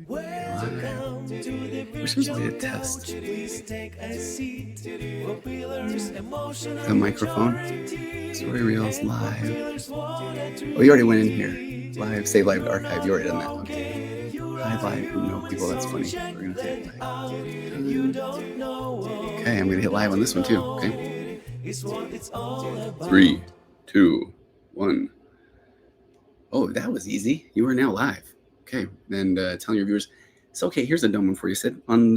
Welcome to the virtual couch. Please take a seat. The microphone. Story Reels live. Oh, you already went in here. Live, save live to archive. You already done that. Okay. Hi, live. No people. That's funny. We're gonna hit live. Okay, I'm gonna hit live on this one too. Okay. 3, 2, 1. Oh, that was easy. You are now live. Okay, and telling your viewers, it's okay. Here's a dumb one for you, Sid. On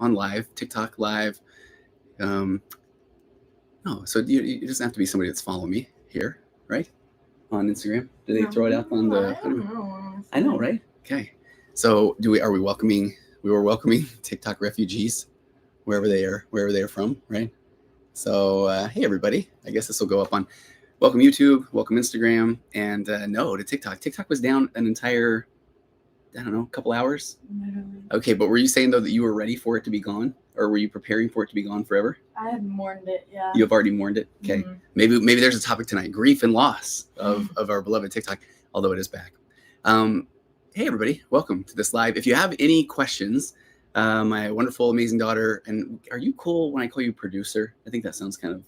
live, TikTok live. No, so it doesn't have to be somebody that's following me here, right? On Instagram. Do they throw it out on the? I don't know. I know, right? Okay. So are we welcoming? We were welcoming TikTok refugees, wherever they are from, right? So hey everybody, I guess this will go up on. Welcome YouTube, welcome Instagram, and no to TikTok. TikTok was down an entire, I don't know, couple hours. Okay, but were you saying though that you were ready for it to be gone, or were you preparing for it to be gone forever? I had mourned it, yeah. You have already mourned it. Okay, maybe there's a topic tonight: grief and loss of our beloved TikTok, although it is back. Hey everybody, welcome to this live. If you have any questions, my wonderful, amazing daughter, and are you cool when I call you producer? I think that sounds kind of.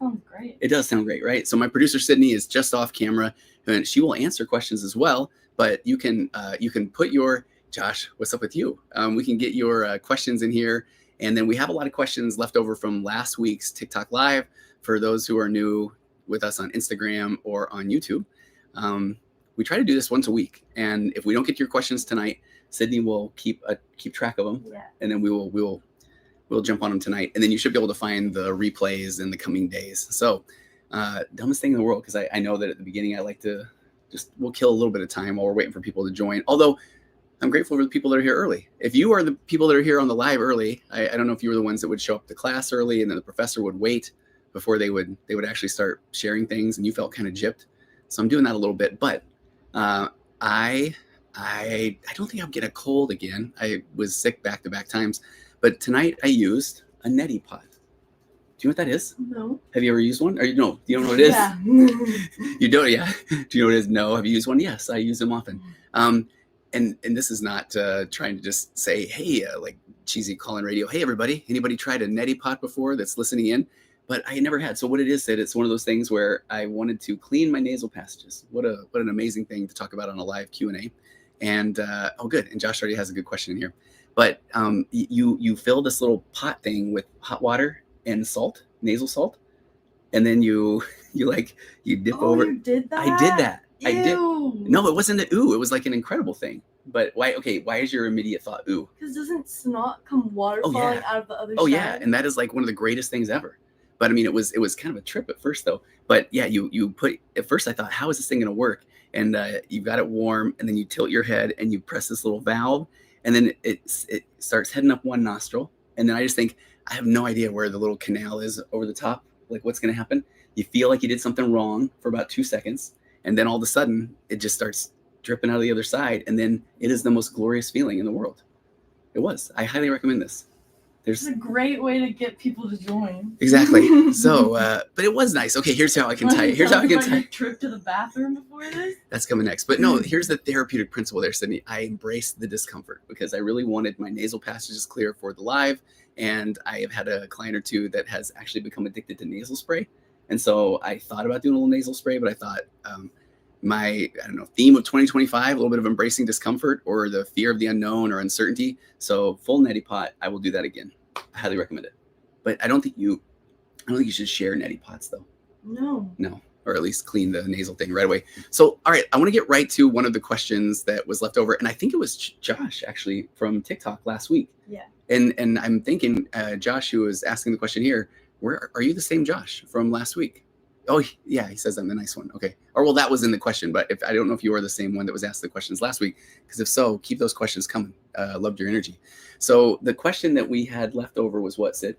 Sounds great. It does sound great, right? So my producer Sydney is just off camera, and she will answer questions as well. But you can put your Josh, what's up with you? We can get your questions in here, and then we have a lot of questions left over from last week's TikTok Live for those who are new with us on Instagram or on YouTube. We try to do this once a week, and if we don't get to your questions tonight, Sydney will keep track of them, and then we'll jump on them tonight, and then you should be able to find the replays in the coming days. So dumbest thing in the world, because I know that at the beginning I like to we'll kill a little bit of time while we're waiting for people to join, although I'm grateful for the people that are here early. If you are the people that are here on the live early, I don't know if you were the ones that would show up to class early and then the professor would wait before they would actually start sharing things, and you felt kind of gypped. So I'm doing that a little bit, but I don't think I'm getting a cold again. I was sick back-to-back times. But tonight I used a Neti pot. Do you know what that is? No. Have you ever used one? Or no, you don't know what it is? Yeah. You don't, yeah. Do you know what it is? No. Have you used one? Yes, I use them often. And this is not trying to just say, hey, like cheesy call-in radio, hey everybody, anybody tried a Neti pot before that's listening in? But I never had. So what it is, Sid, it's one of those things where I wanted to clean my nasal passages. What an amazing thing to talk about on a live Q&A. And oh good, and Josh already has a good question in here. But you fill this little pot thing with hot water and salt, nasal salt, and then you dip over. You did that? I did that. Ew. I did. No, it wasn't an ooh. It was like an incredible thing. But why? Okay, why is your immediate thought ooh? Because doesn't snot come water falling out of the other side? Oh yeah, and that is like one of the greatest things ever. But I mean, it was kind of a trip at first though. But yeah, you put at first I thought, how is this thing gonna work? And you got it warm, and then you tilt your head and you press this little valve. And then it starts heading up one nostril. And then I just think, I have no idea where the little canal is over the top. Like what's going to happen? You feel like you did something wrong for about 2 seconds. And then all of a sudden it just starts dripping out of the other side. And then it is the most glorious feeling in the world. It was. I highly recommend this. It's a great way to get people to join. Exactly. So, but it was nice. Okay, here's how I can tie it. Here's how I can tie it. Trip to the bathroom before this? That's coming next. But no, here's the therapeutic principle there, Sydney. I embraced the discomfort because I really wanted my nasal passages clear for the live. And I have had a client or two that has actually become addicted to nasal spray. And so I thought about doing a little nasal spray, but I thought my theme of 2025, a little bit of embracing discomfort or the fear of the unknown or uncertainty. So full Neti pot, I will do that again. I highly recommend it. But I don't think you should share Neti pots though. No, or at least clean the nasal thing right away. So, all right, I want to get right to one of the questions that was left over. And I think it was Josh actually from TikTok last week. Yeah. And I'm thinking, Josh, who was asking the question here, where are you the same Josh from last week? Oh yeah, he says I'm the nice one. Okay. Or well, that was in the question, but I don't know if you are the same one that was asked the questions last week, because if so, keep those questions coming. Loved your energy. So the question that we had left over was what, Sid?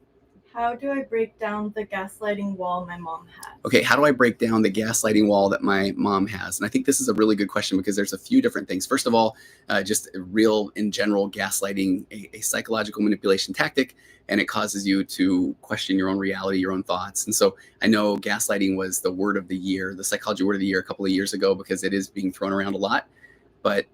How do I break down the gaslighting wall my mom has? Okay, how do I break down the gaslighting wall that my mom has? And I think this is a really good question because there's a few different things. First of all, just real in general, gaslighting, a psychological manipulation tactic, and it causes you to question your own reality, your own thoughts. And so I know gaslighting was the word of the year, the psychology word of the year a couple of years ago, because it is being thrown around a lot. But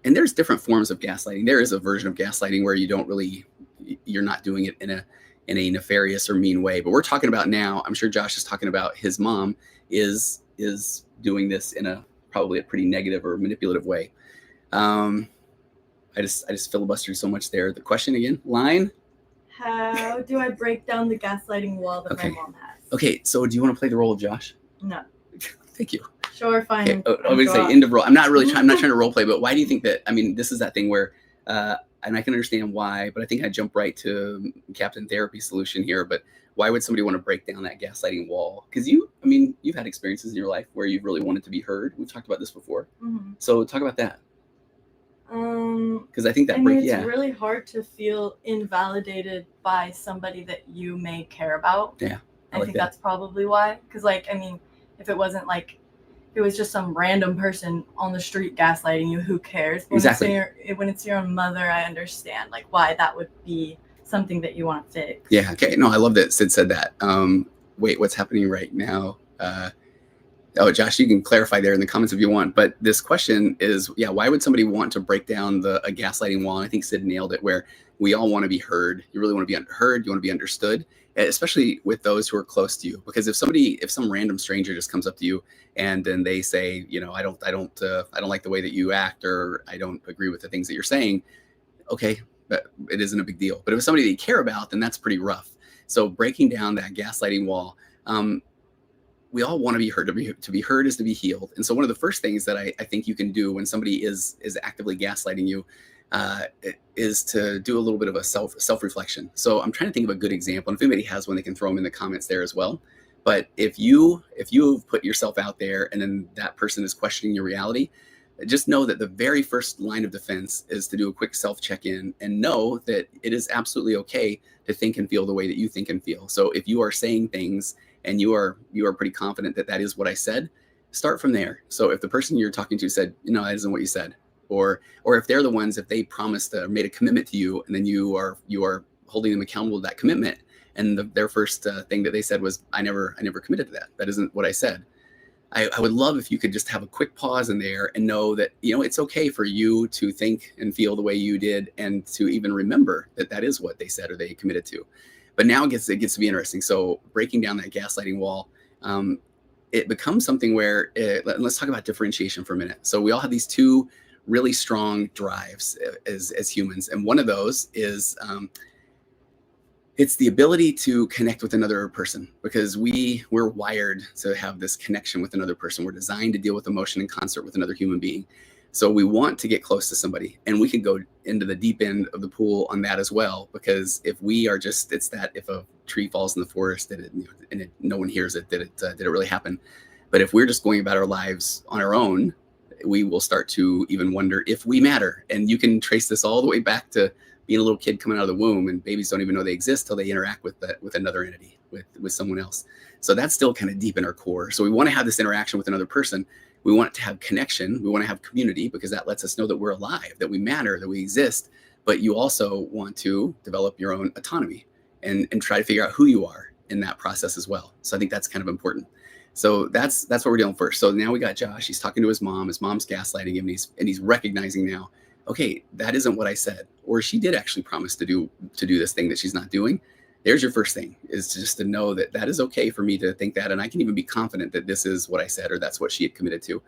And there's different forms of gaslighting. There is a version of gaslighting where you're not doing it in a nefarious or mean way. But we're talking about now, I'm sure Josh is talking about his mom is doing this in probably a pretty negative or manipulative way. I just filibustered so much there. The question again, line? How do I break down the gaslighting wall that Okay. my mom has? Okay, so do you want to play the role of Josh? No. Thank you. Sure, fine. Okay, I would say end of role. I'm not trying to role play, but why do you think that? I mean, this is that thing where, and I can understand why, but I think I jump right to Captain Therapy solution here. But why would somebody want to break down that gaslighting wall? Because you've had experiences in your life where you've really wanted to be heard. We've talked about this before. Mm-hmm. So talk about that. Because I think that it's really hard to feel invalidated by somebody that you may care about. Yeah, I think that's probably why. Because if it wasn't if it was just some random person on the street gaslighting you, who cares? Exactly. When it's your own mother, I understand why that would be something that you want to fix. Yeah. Okay. No, I love that Sid said that. Wait, what's happening right now? Josh, you can clarify there in the comments if you want. But this question is, why would somebody want to break down a gaslighting wall? And I think Sid nailed it, where we all want to be heard. You really want to be heard. You want to be understood, especially with those who are close to you. Because if some random stranger just comes up to you and then they say, I don't like the way that you act, or I don't agree with the things that you're saying. Okay, but it isn't a big deal. But if it's somebody that you care about, then that's pretty rough. So breaking down that gaslighting wall. We all want to be heard. To be heard is to be healed. And so one of the first things that I think you can do when somebody is actively gaslighting you is to do a little bit of a self-reflection. So I'm trying to think of a good example. And if anybody has one, they can throw them in the comments there as well. But if you've put yourself out there and then that person is questioning your reality, just know that the very first line of defense is to do a quick self-check-in and know that it is absolutely okay to think and feel the way that you think and feel. So if you are saying things and you are pretty confident that is what I said, start from there. So if the person you're talking to said, that isn't what you said, or if they're the ones, if they promised or made a commitment to you, and then you are holding them accountable to that commitment, and their first thing that they said was, I never committed to that. That isn't what I said. I would love if you could just have a quick pause in there and know that, it's okay for you to think and feel the way you did, and to even remember that is what they said or they committed to. But now it gets to be interesting. So breaking down that gaslighting wall, it becomes something where, let's talk about differentiation for a minute. So we all have these two really strong drives as humans. And one of those is, it's the ability to connect with another person, because we're wired to have this connection with another person. We're designed to deal with emotion in concert with another human being. So we want to get close to somebody, and we can go into the deep end of the pool on that as well. Because if we are it's that if a tree falls in the forest, no one hears it, did it really happen? But if we're just going about our lives on our own, we will start to even wonder if we matter. And you can trace this all the way back to being a little kid coming out of the womb, and babies don't even know they exist till they interact with another entity, with someone else. So that's still kind of deep in our core. So we want to have this interaction with another person. We want to have connection. We want to have community, because that lets us know that we're alive, that we matter, that we exist. But you also want to develop your own autonomy and try to figure out who you are in that process as well. So I think that's kind of important. So that's what we're doing first. So now we got Josh. He's talking to his mom. His mom's gaslighting him, and he's recognizing now, okay, that isn't what I said, or she did actually promise to do this thing that she's not doing. There's your first thing, is just to know that is okay for me to think that, and I can even be confident that this is what I said, or that's what she had committed to.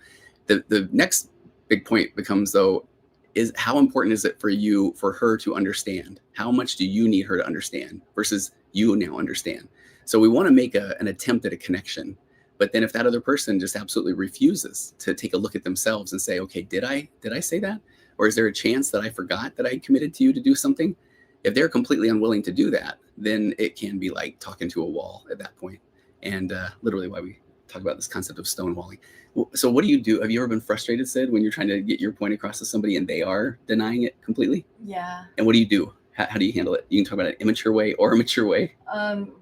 The next big point becomes, though, is how important is it for her to understand? How much do you need her to understand versus you now understand? So we want to make an attempt at a connection, but then if that other person just absolutely refuses to take a look at themselves and say, okay, did I say that? Or is there a chance that I forgot that I committed to you to do something? If they're completely unwilling to do that, then it can be like talking to a wall at that point. And literally why we talk about this concept of stonewalling. So what do you do? Have you ever been frustrated, Sid, when you're trying to get your point across to somebody and they are denying it completely? Yeah. And what do you do? How do you handle it? You can talk about an immature way or a mature way.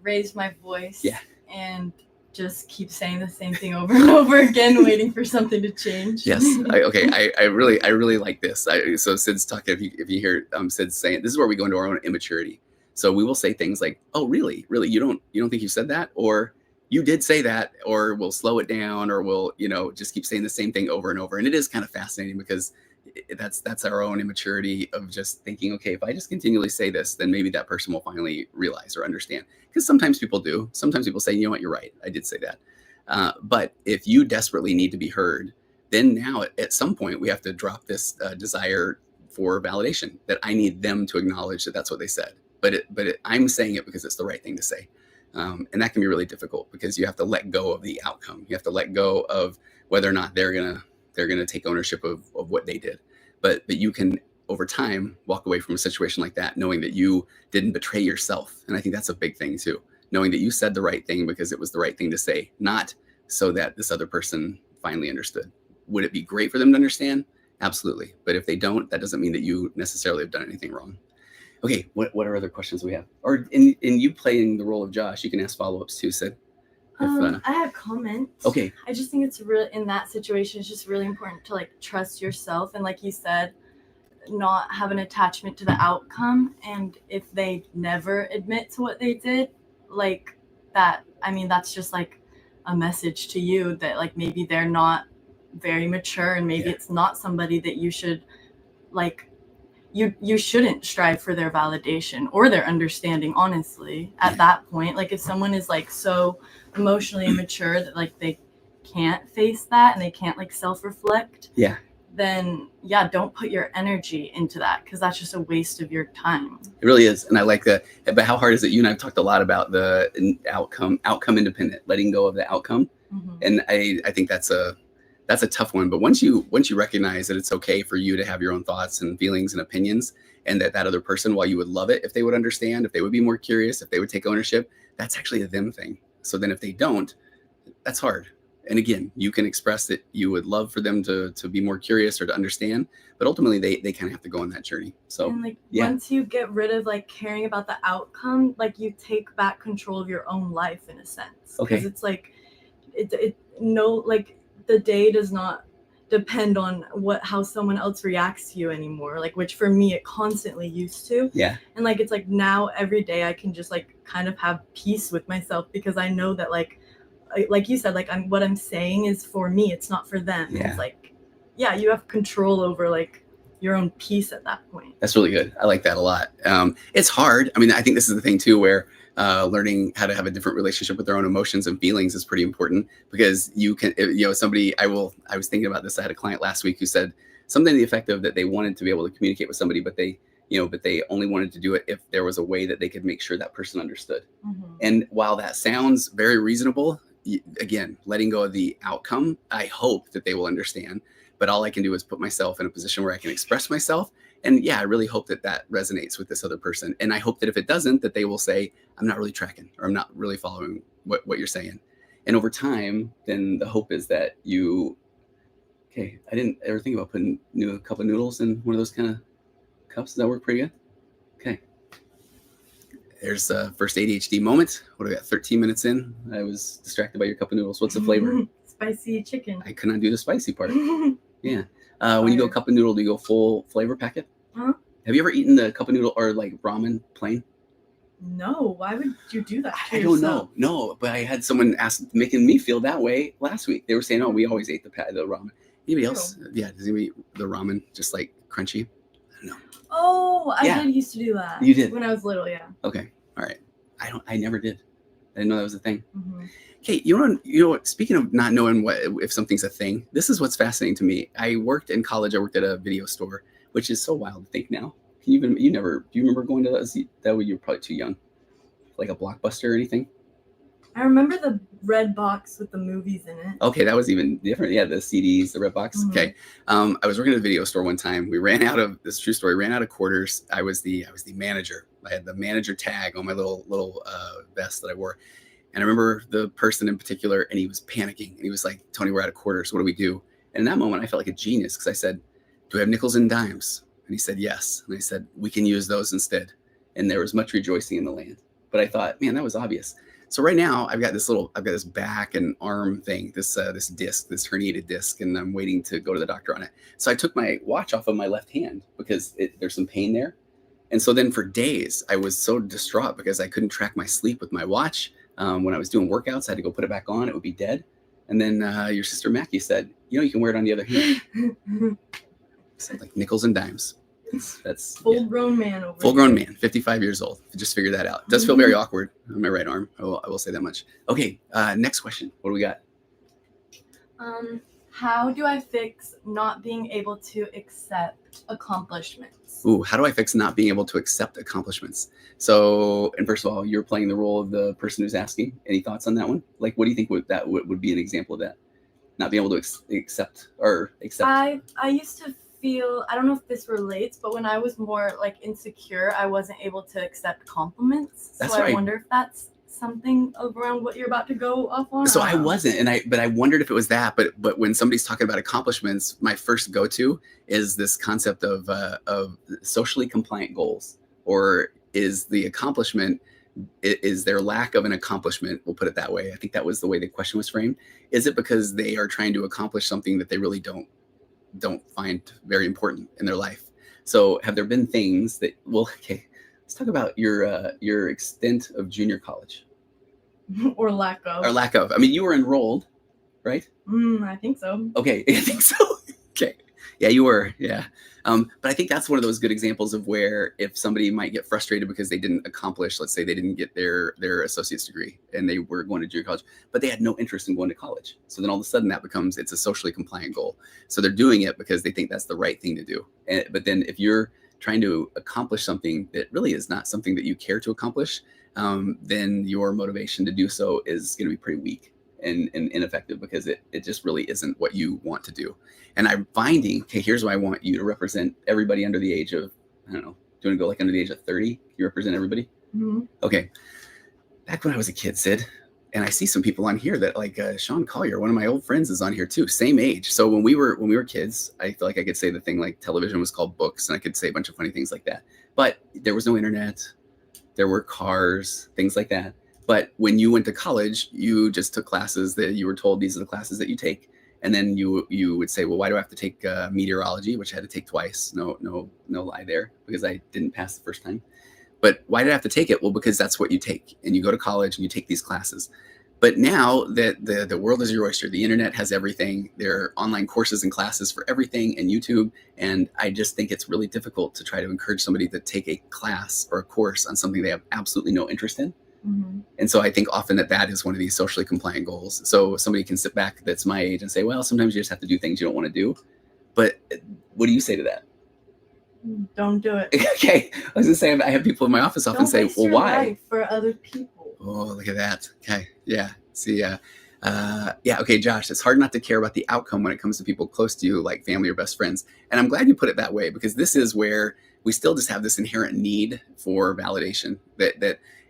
Raise my voice. Yeah. And just keep saying the same thing over and over again, waiting for something to change. Yes. I really like this. So Sid's talking, if you hear Sid saying, this is where we go into our own immaturity. So we will say things like, oh, really? You don't think you said that? Or you did say that, or we'll slow it down, or we'll, just keep saying the same thing over and over. And it is kind of fascinating, because that's our own immaturity of just thinking, okay, if I just continually say this, then maybe that person will finally realize or understand. Because sometimes people do. Sometimes people say, you know what, you're right. I did say that. But if you desperately need to be heard, then now at some point we have to drop this desire for validation, that I need them to acknowledge that that's what they said. But I'm saying it because it's the right thing to say. And that can be really difficult because you have to let go of the outcome. You have to let go of whether or not they're gonna take ownership of what they did. But you can, over time, walk away from a situation like that knowing that you didn't betray yourself. And I think that's a big thing too. Knowing that you said the right thing because it was the right thing to say, not so that this other person finally understood. Would it be great for them to understand? Absolutely. But if they don't, that doesn't mean that you necessarily have done anything wrong. Okay, what are other questions we have? Or in you playing the role of Josh, you can ask follow-ups too, Sid. I have comments. Okay. I just think it's really, in that situation, it's just really important to like trust yourself, and like you said, not have an attachment to the outcome. And if they never admit to what they did, like that, I mean, that's just like a message to you that like maybe they're not very mature, and maybe it's not somebody that you should like. You shouldn't strive for their validation or their understanding, honestly, at that point. Like if someone is like so emotionally immature that like they can't face that and they can't like self-reflect, then don't put your energy into that, because that's just a waste of your time. It really is. And I like that. But how hard is it? You and I have talked a lot about the outcome independent, letting go of the outcome. And I think that's a tough one. But once you recognize that it's okay for you to have your own thoughts and feelings and opinions, and that other person, while you would love it if they would understand, if they would be more curious, if they would take ownership, that's actually a them thing. So then if they don't, that's hard. And again, you can express that you would love for them to be more curious or to understand, but ultimately they kind of have to go on that journey. So and like once you get rid of like caring about the outcome, like you take back control of your own life in a sense. Because it's like the day does not depend on how someone else reacts to you anymore, like, which for me it constantly used to. And like it's like now every day I can just like kind of have peace with myself, because I know that like you said, like what I'm saying is for me, it's not for them. It's like you have control over like your own peace at that point. That's really good. I like that a lot. It's hard. I mean, I think this is the thing too, where learning how to have a different relationship with their own emotions and feelings is pretty important, because you can, I was thinking about this. I had a client last week who said something to the effect of that they wanted to be able to communicate with somebody, but they only wanted to do it if there was a way that they could make sure that person understood. And while that sounds very reasonable, again, letting go of the outcome, I hope that they will understand. But all I can do is put myself in a position where I can express myself. And I really hope that resonates with this other person. And I hope that if it doesn't, that they will say, I'm not really tracking, or I'm not really following what you're saying. And over time, then the hope is that I didn't ever think about putting a cup of noodles in one of those kind of cups. Does that work pretty good? Okay. There's the first ADHD moment. What do we got? 13 minutes in. I was distracted by your cup of noodles. What's the flavor? Spicy chicken. I could not do the spicy part. When you go cup of noodle, do you go full flavor packet? Huh? Have you ever eaten the cup of noodle or like ramen plain? No. Why would you do that to I don't know. No, but I had someone making me feel that way last week. They were saying, "Oh, we always ate the ramen." Anybody else? Yeah. Does anybody eat the ramen just like crunchy? I don't know. Oh, I did used to do that. You did? When I was little, yeah. Okay. All right. I never did. I didn't know that was a thing. Okay, you know, speaking of not knowing if something's a thing, this is what's fascinating to me. I worked in college. I worked at a video store, which is so wild to think now. Do you remember going to those? That way you were probably too young. Like a Blockbuster or anything? I remember the red box with the movies in it. Okay, that was even different. Yeah, the CDs, the red box. Okay. I was working at a video store one time. We ran out of quarters. I was the manager. I had the manager tag on my little vest that I wore. And I remember the person in particular, and he was panicking. And he was like, "Tony, we're out of quarters. What do we do?" And in that moment, I felt like a genius, because I said, "Do we have nickels and dimes?" And he said, "Yes." And I said, "We can use those instead." And there was much rejoicing in the land. But I thought, man, that was obvious. So right now, I've got this back and arm thing, this disc, this herniated disc, and I'm waiting to go to the doctor on it. So I took my watch off of my left hand because there's some pain there. And so then for days, I was so distraught because I couldn't track my sleep with my watch. When I was doing workouts, I had to go put it back on. It would be dead. And then your sister Mackie said, you can wear it on the other hand. Sounds like nickels and dimes. That's Full-grown man over Full-grown here. man, 55 years old. Just figured that out. It does feel very awkward on my right arm. I will say that much. Okay, next question. What do we got? How do I fix not being able to accept accomplishments? Ooh, how do I fix not being able to accept accomplishments? So, and first of all, you're playing the role of the person who's asking. Any thoughts on that one? Like, what do you think would be an example of that? Not being able to accept. I used to feel, I don't know if this relates, but when I was more like insecure, I wasn't able to accept compliments. That's so right. I wonder if that's something around what you're about to go off on. So I wasn't, but I wondered if it was that. But when somebody's talking about accomplishments, my first go-to is this concept of socially compliant goals, or is the accomplishment, is their lack of an accomplishment, we'll put it that way. I think that was the way the question was framed. Is it because they are trying to accomplish something that they really don't find very important in their life? So have there been things that, well, okay, let's talk about your extent of junior college. Or lack of. I mean, you were enrolled, right? I think so. Okay, I think so. Okay. Yeah, you were. Yeah. But I think that's one of those good examples of where if somebody might get frustrated because they didn't accomplish, let's say they didn't get their associate's degree and they were going to junior college, but they had no interest in going to college. So then all of a sudden that becomes, it's a socially compliant goal. So they're doing it because they think that's the right thing to do. But then if you're trying to accomplish something that really is not something that you care to accomplish, then your motivation to do so is going to be pretty weak and ineffective, because it just really isn't what you want to do. And I'm finding, okay, here's why I want you to represent everybody under the age of, I don't know, do you want to go like under the age of 30? You represent everybody? Mm-hmm. Okay. Back when I was a kid, Sid, and I see some people on here that like Sean Collier, one of my old friends, is on here too, same age. So when we were kids, I feel like I could say the thing like television was called books, and I could say a bunch of funny things like that. But there was no internet. There were cars, things like that. But when you went to college, you just took classes that you were told these are the classes that you take. And then you would say, well, why do I have to take meteorology, which I had to take twice? No lie there, because I didn't pass the first time. But why did I have to take it? Well, because that's what you take. And you go to college and you take these classes. But now that the world is your oyster, the internet has everything. There are online courses and classes for everything, and YouTube. And I just think it's really difficult to try to encourage somebody to take a class or a course on something they have absolutely no interest in. Mm-hmm. And so I think often that is one of these socially compliant goals. So somebody can sit back that's my age and say, well, sometimes you just have to do things you don't want to do. But what do you say to that? Don't do it. Okay. I was going to say, I have people in my office often say, well, why? Life for other people. Oh, look at that. Okay. Yeah. See, yeah. Okay, Josh, it's hard not to care about the outcome when it comes to people close to you, like family or best friends. And I'm glad you put it that way, because this is where we still just have this inherent need for validation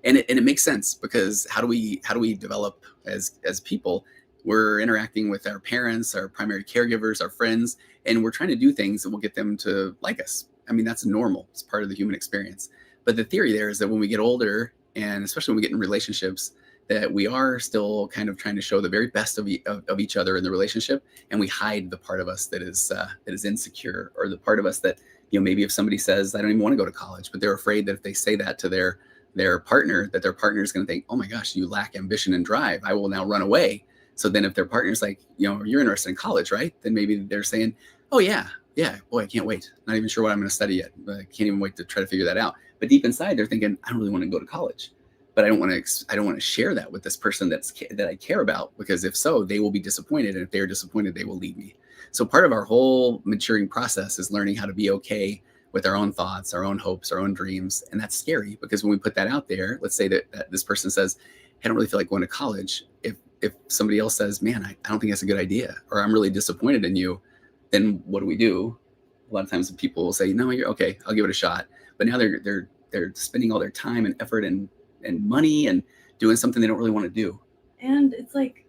and it makes sense, because how do we develop as people? We're interacting with our parents, our primary caregivers, our friends, and we're trying to do things that will get them to like us. I mean, that's normal. It's part of the human experience. But the theory there is that when we get older, and especially when we get in relationships, that we are still kind of trying to show the very best of each other in the relationship, and we hide the part of us that is insecure, or the part of us that, maybe if somebody says, I don't even want to go to college, but they're afraid that if they say that to their partner, that their partner is going to think, oh my gosh, you lack ambition and drive, I will now run away. So then if their partner's like, you're interested in college, right? Then maybe they're saying, oh yeah, boy, I can't wait. Not even sure what I'm going to study yet, but I can't even wait to try to figure that out. But deep inside, they're thinking, I don't really want to go to college, but I don't want to share that with this person that I care about, because if so, they will be disappointed. And if they're disappointed, they will leave me. So part of our whole maturing process is learning how to be okay with our own thoughts, our own hopes, our own dreams. And that's scary, because when we put that out there, let's say that this person says, I don't really feel like going to college. If somebody else says, man, I don't think that's a good idea, or I'm really disappointed in you, then what do? A lot of times people will say, no, you're okay, I'll give it a shot. But now they're spending all their time and effort and money and doing something they don't really want to do. And it's like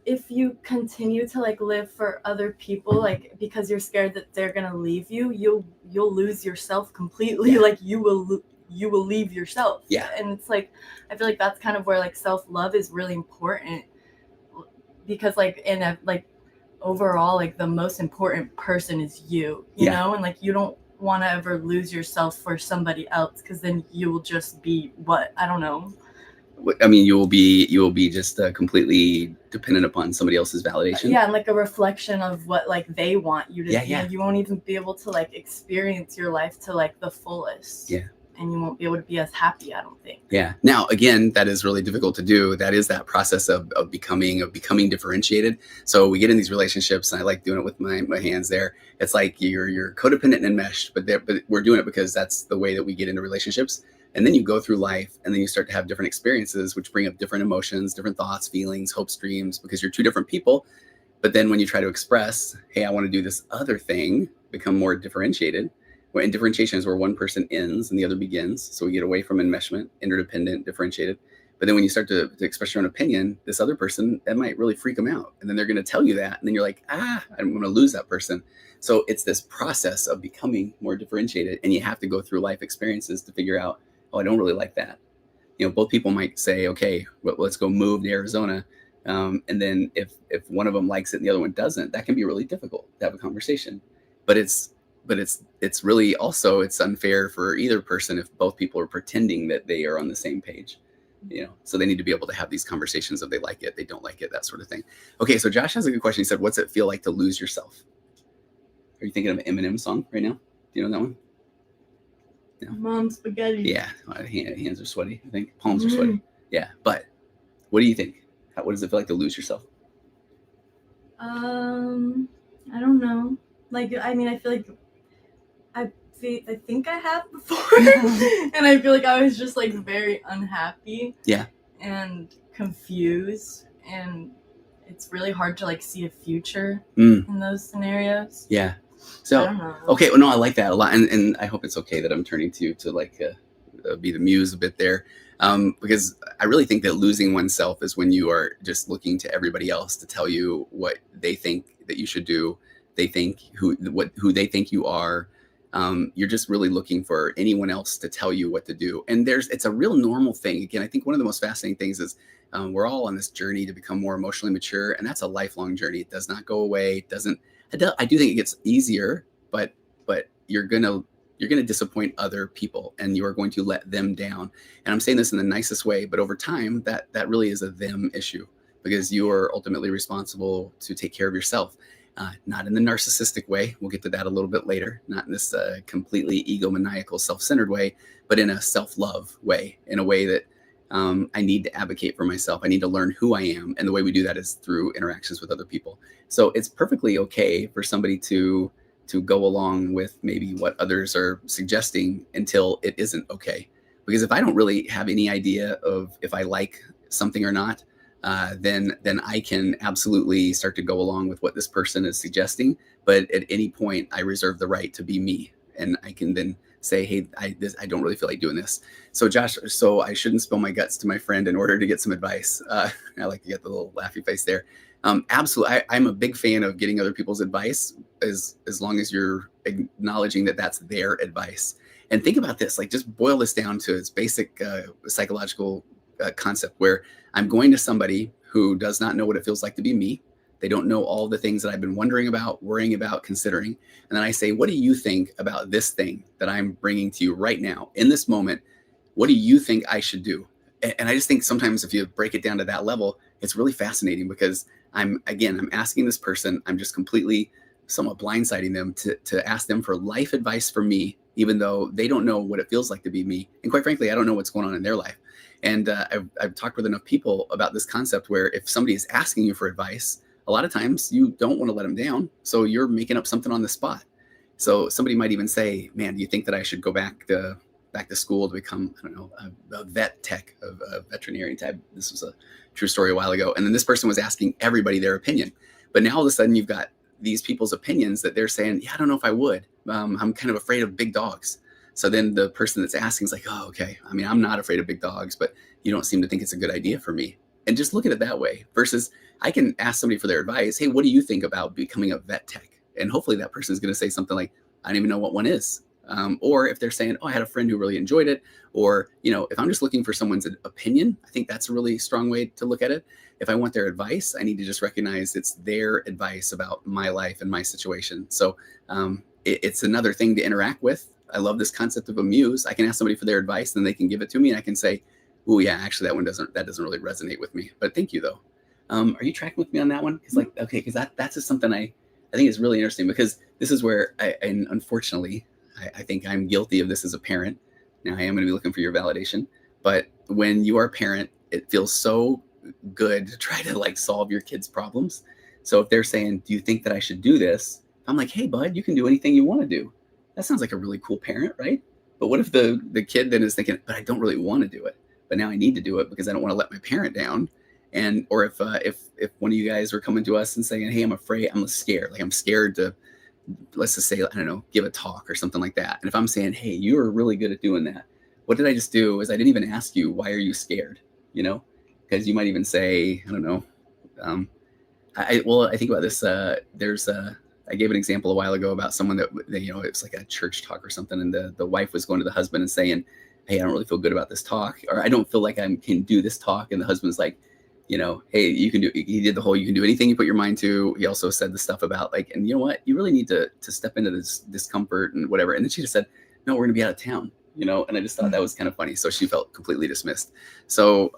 if you continue to like live for other people, like because you're scared that they're gonna leave you, you'll lose yourself completely. Yeah. Like you will leave yourself. Yeah. And it's like, I feel like that's kind of where like self-love is really important, because like overall, like the most important person is you know, and like you don't want to ever lose yourself for somebody else, because then you will just be I don't know. I mean, you will be just completely dependent upon somebody else's validation. Yeah, and like a reflection of what like they want you to. Yeah, you know, you won't even be able to like experience your life to like the fullest. Yeah. And you won't be able to be as happy, I don't think. Yeah. Now, again, that is really difficult to do. That is that process of becoming differentiated. So we get in these relationships, and I like doing it with my hands there. It's like you're codependent and enmeshed, but we're doing it because that's the way that we get into relationships. And then you go through life, and then you start to have different experiences, which bring up different emotions, different thoughts, feelings, hopes, dreams, because you're two different people. But then when you try to express, hey, I want to do this other thing, become more differentiated. And differentiation is where one person ends and the other begins. So we get away from enmeshment, interdependent, differentiated. But then when you start to express your own opinion, this other person, that might really freak them out. And then they're going to tell you that. And then you're like, I'm going to lose that person. So it's this process of becoming more differentiated. And you have to go through life experiences to figure out, I don't really like that. You know, both people might say, okay, well, let's go move to Arizona. And then if one of them likes it and the other one doesn't, that can be really difficult to have a conversation. But it's really also, it's unfair for either person if both people are pretending that they are on the same page, you know. So they need to be able to have these conversations of they like it, they don't like it, that sort of thing. Okay, so Josh has a good question. He said, what's it feel like to lose yourself? Are you thinking of an Eminem song right now? Do you know that one? No. Mom spaghetti. Yeah, hands are sweaty, I think. Palms are sweaty. Yeah, but what do you think? What does it feel like to lose yourself? I don't know. Like, I mean, I feel like I think I have before, and I feel like I was just like very unhappy. Yeah. And confused, and it's really hard to like see a future in those scenarios. Yeah. So I don't know. Okay, well, no, I like that a lot, and I hope it's okay that I'm turning to you to like be the muse a bit there, because I really think that losing oneself is when you are just looking to everybody else to tell you what they think that you should do. They think who they think you are. You're just really looking for anyone else to tell you what to do. And it's a real normal thing. Again, I think one of the most fascinating things is we're all on this journey to become more emotionally mature, and that's a lifelong journey. It does not go away. I do think it gets easier, but you're gonna disappoint other people, and you are going to let them down. And I'm saying this in the nicest way, but over time, that really is a them issue, because you are ultimately responsible to take care of yourself. Not in the narcissistic way. We'll get to that a little bit later. Not in this completely egomaniacal, self-centered way, but in a self-love way, in a way that I need to advocate for myself. I need to learn who I am. And the way we do that is through interactions with other people. So it's perfectly okay for somebody to go along with maybe what others are suggesting until it isn't okay. Because if I don't really have any idea of if I like something or not, then I can absolutely start to go along with what this person is suggesting. But at any point, I reserve the right to be me, and I can then say, "Hey, I don't really feel like doing this." So, Josh, I shouldn't spill my guts to my friend in order to get some advice. I like to get the little laughy face there. Absolutely, I'm a big fan of getting other people's advice as long as you're acknowledging that that's their advice. And think about this, like just boil this down to its basic psychological concept, where I'm going to somebody who does not know what it feels like to be me. They don't know all the things that I've been wondering about, worrying about, considering. And then I say, what do you think about this thing that I'm bringing to you right now in this moment? What do you think I should do? And I just think sometimes if you break it down to that level, it's really fascinating, because I'm asking this person, I'm just completely somewhat blindsiding them to ask them for life advice from me, even though they don't know what it feels like to be me. And quite frankly, I don't know what's going on in their life. And I've talked with enough people about this concept where if somebody is asking you for advice, a lot of times you don't want to let them down. So you're making up something on the spot. So somebody might even say, man, do you think that I should go back to school to become, I don't know, a vet tech, a veterinarian type? This was a true story a while ago. And then this person was asking everybody their opinion. But now all of a sudden you've got these people's opinions that they're saying, yeah, I don't know if I would. I'm kind of afraid of big dogs. So then the person that's asking is like, oh, okay. I mean, I'm not afraid of big dogs, but you don't seem to think it's a good idea for me. And just look at it that way, versus I can ask somebody for their advice. Hey, what do you think about becoming a vet tech? And hopefully that person is going to say something like, I don't even know what one is. Or if they're saying, oh, I had a friend who really enjoyed it. Or, if I'm just looking for someone's opinion, I think that's a really strong way to look at it. If I want their advice, I need to just recognize it's their advice about my life and my situation. So it's another thing to interact with. I love this concept of a muse. I can ask somebody for their advice, then they can give it to me, and I can say, Oh yeah, actually that doesn't really resonate with me. But thank you though. Are you tracking with me on that one? Because because that's just something I think is really interesting, because this is where and unfortunately I think I'm guilty of this as a parent. Now I am going to be looking for your validation, but when you are a parent, it feels so good to try to like solve your kids' problems. So if they're saying, "Do you think that I should do this?" I'm like, "Hey, bud, you can do anything you want to do." That sounds like a really cool parent, right? But what if the kid then is thinking, "But I don't really want to do it, but now I need to do it because I don't want to let my parent down." And or if one of you guys were coming to us and saying, "Hey, I'm afraid, I'm scared, like I'm scared to," let's just say, I don't know, give a talk or something like that. And if I'm saying, "Hey, you are really good at doing that. What did I just do is I didn't even ask you, why are you scared?" You know, because you might even say, I don't know. I think about this. I gave an example a while ago about someone that, you know, it's like a church talk or something. And the wife was going to the husband and saying, "Hey, I don't really feel good about this talk," or "I don't feel like I can do this talk." And the husband's like, you know, "Hey, you can do," he did the whole, "You can do anything you put your mind to." He also said the stuff about like, "And you know what, you really need to step into this discomfort and whatever." And then she just said, "No, we're going to be out of town," you know? And I just thought that was kind of funny. So she felt completely dismissed. So,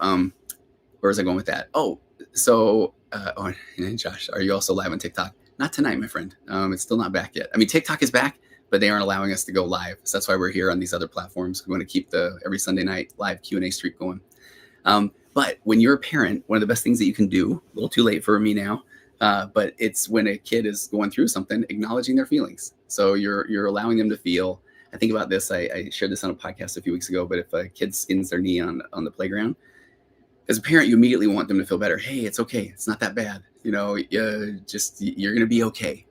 where was I going with that? Oh, so, and Josh, are you also live on TikTok? Not tonight, my friend. It's still not back yet. I mean, TikTok is back, but they aren't allowing us to go live. So that's why we're here on these other platforms. We want to keep the every Sunday night live Q&A streak going. But when you're a parent, one of the best things that you can do, a little too late for me now, but it's when a kid is going through something, acknowledging their feelings. So you're allowing them to feel. I think about this. I shared this on a podcast a few weeks ago, but if a kid skins their knee on the playground, as a parent, you immediately want them to feel better. "Hey, it's okay. It's not that bad. You know, you're going to be okay.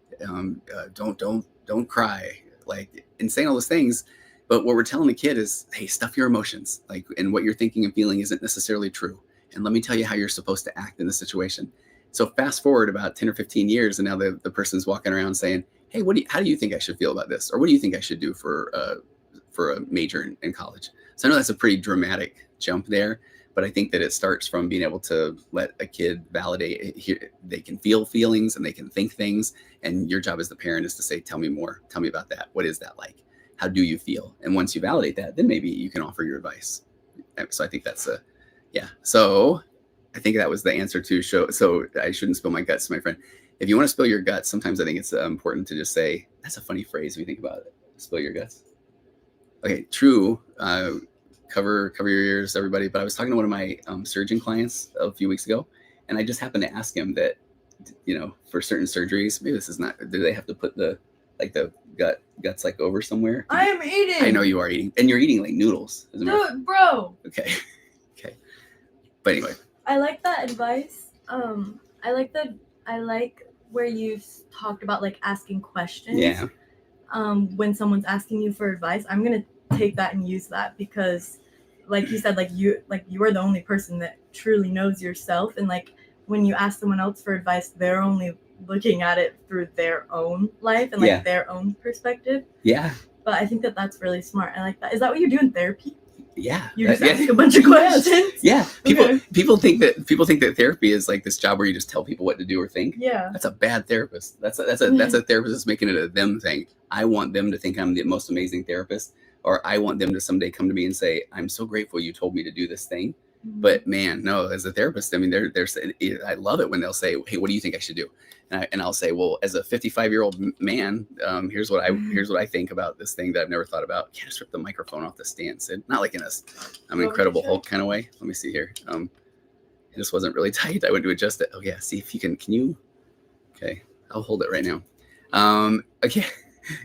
Don't cry." Like, and saying all those things. But what we're telling the kid is, "Hey, stuff your emotions. Like, and what you're thinking and feeling isn't necessarily true. And let me tell you how you're supposed to act in this situation." So fast forward about 10 or 15 years, and now the person's walking around saying, "Hey, how do you think I should feel about this? Or what do you think I should do for a major in college?" So I know that's a pretty dramatic jump there, but I think that it starts from being able to let a kid validate. They can feel feelings and they can think things. And your job as the parent is to say, "Tell me more. Tell me about that. What is that like? How do you feel?" And once you validate that, then maybe you can offer your advice. So I think that's yeah. So I think that was the answer to show. So I shouldn't spill my guts, my friend. If you want to spill your guts, sometimes I think it's important to just say, that's a funny phrase if you think about it. Spill your guts. Okay, true. Cover your ears, everybody. But I was talking to one of my surgeon clients a few weeks ago, and I just happened to ask him that, you know, for certain surgeries, maybe this is not, do they have to put the guts like over somewhere? I am eating. I know you are eating, and you're eating like noodles. Bro. Okay. But anyway. I like that advice. I like where you talked about like asking questions. Yeah. When someone's asking you for advice, I'm gonna take that and use that, because like you said, you are the only person that truly knows yourself, and like when you ask someone else for advice, they're only looking at it through their own life and like their own perspective. Yeah. But I think that that's really smart. I like that. Is that what you do in therapy? Yeah. You just ask a bunch of questions. Yeah. People think that therapy is like this job where you just tell people what to do or think. Yeah. That's a bad therapist. That's a therapist that's making it a them thing. I want them to think I'm the most amazing therapist, or I want them to someday come to me and say, "I'm so grateful you told me to do this thing." Mm-hmm. But man, no, as a therapist, I mean, they're saying, I love it when they'll say, "Hey, what do you think I should do?" And I'll say, "Well, as a 55-year-old man, here's what I think about this thing that I've never thought about." Can't just rip the microphone off the stand, Sid. Not like in an Incredible Hulk kind of way. Let me see here. It just wasn't really tight. I went to adjust it. Oh yeah, see if you can you? Okay, I'll hold it right now. Okay,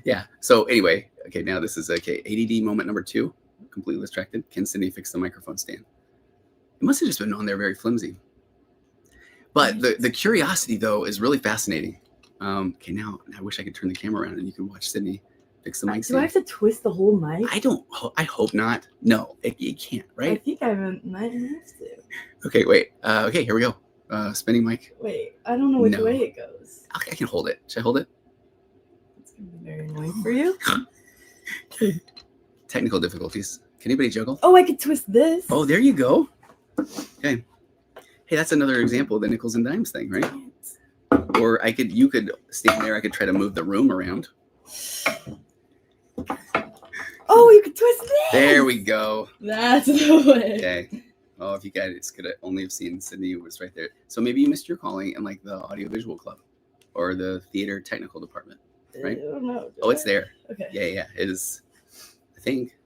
yeah. So anyway, okay, now this is okay. ADD moment number 2. Completely distracted. Can Cindy fix the microphone stand? It must have just been on there very flimsy. But the curiosity, though, is really fascinating. Okay, now I wish I could turn the camera around and you can watch Sydney fix the mic stand. Do I have to twist the whole mic? I hope not. No, you can't, right? I think I might have to. Okay, wait. Okay, here we go. Spinning mic. Wait, I don't know which way it goes. Okay, I can hold it. Should I hold it? It's going to be very annoying for you. Technical difficulties. Can anybody juggle? Oh, I could twist this. Oh, there you go. Okay. Hey, that's another example of the nickels and dimes thing, right? Or you could stand there. I could try to move the room around. Oh, you could twist this. There we go. That's the way. Okay. Oh, if you guys could only have seen Sydney was right there. So maybe you missed your calling in like the audiovisual club or the theater technical department, right? No, Oh, it's there. Okay. Yeah. It is. I think.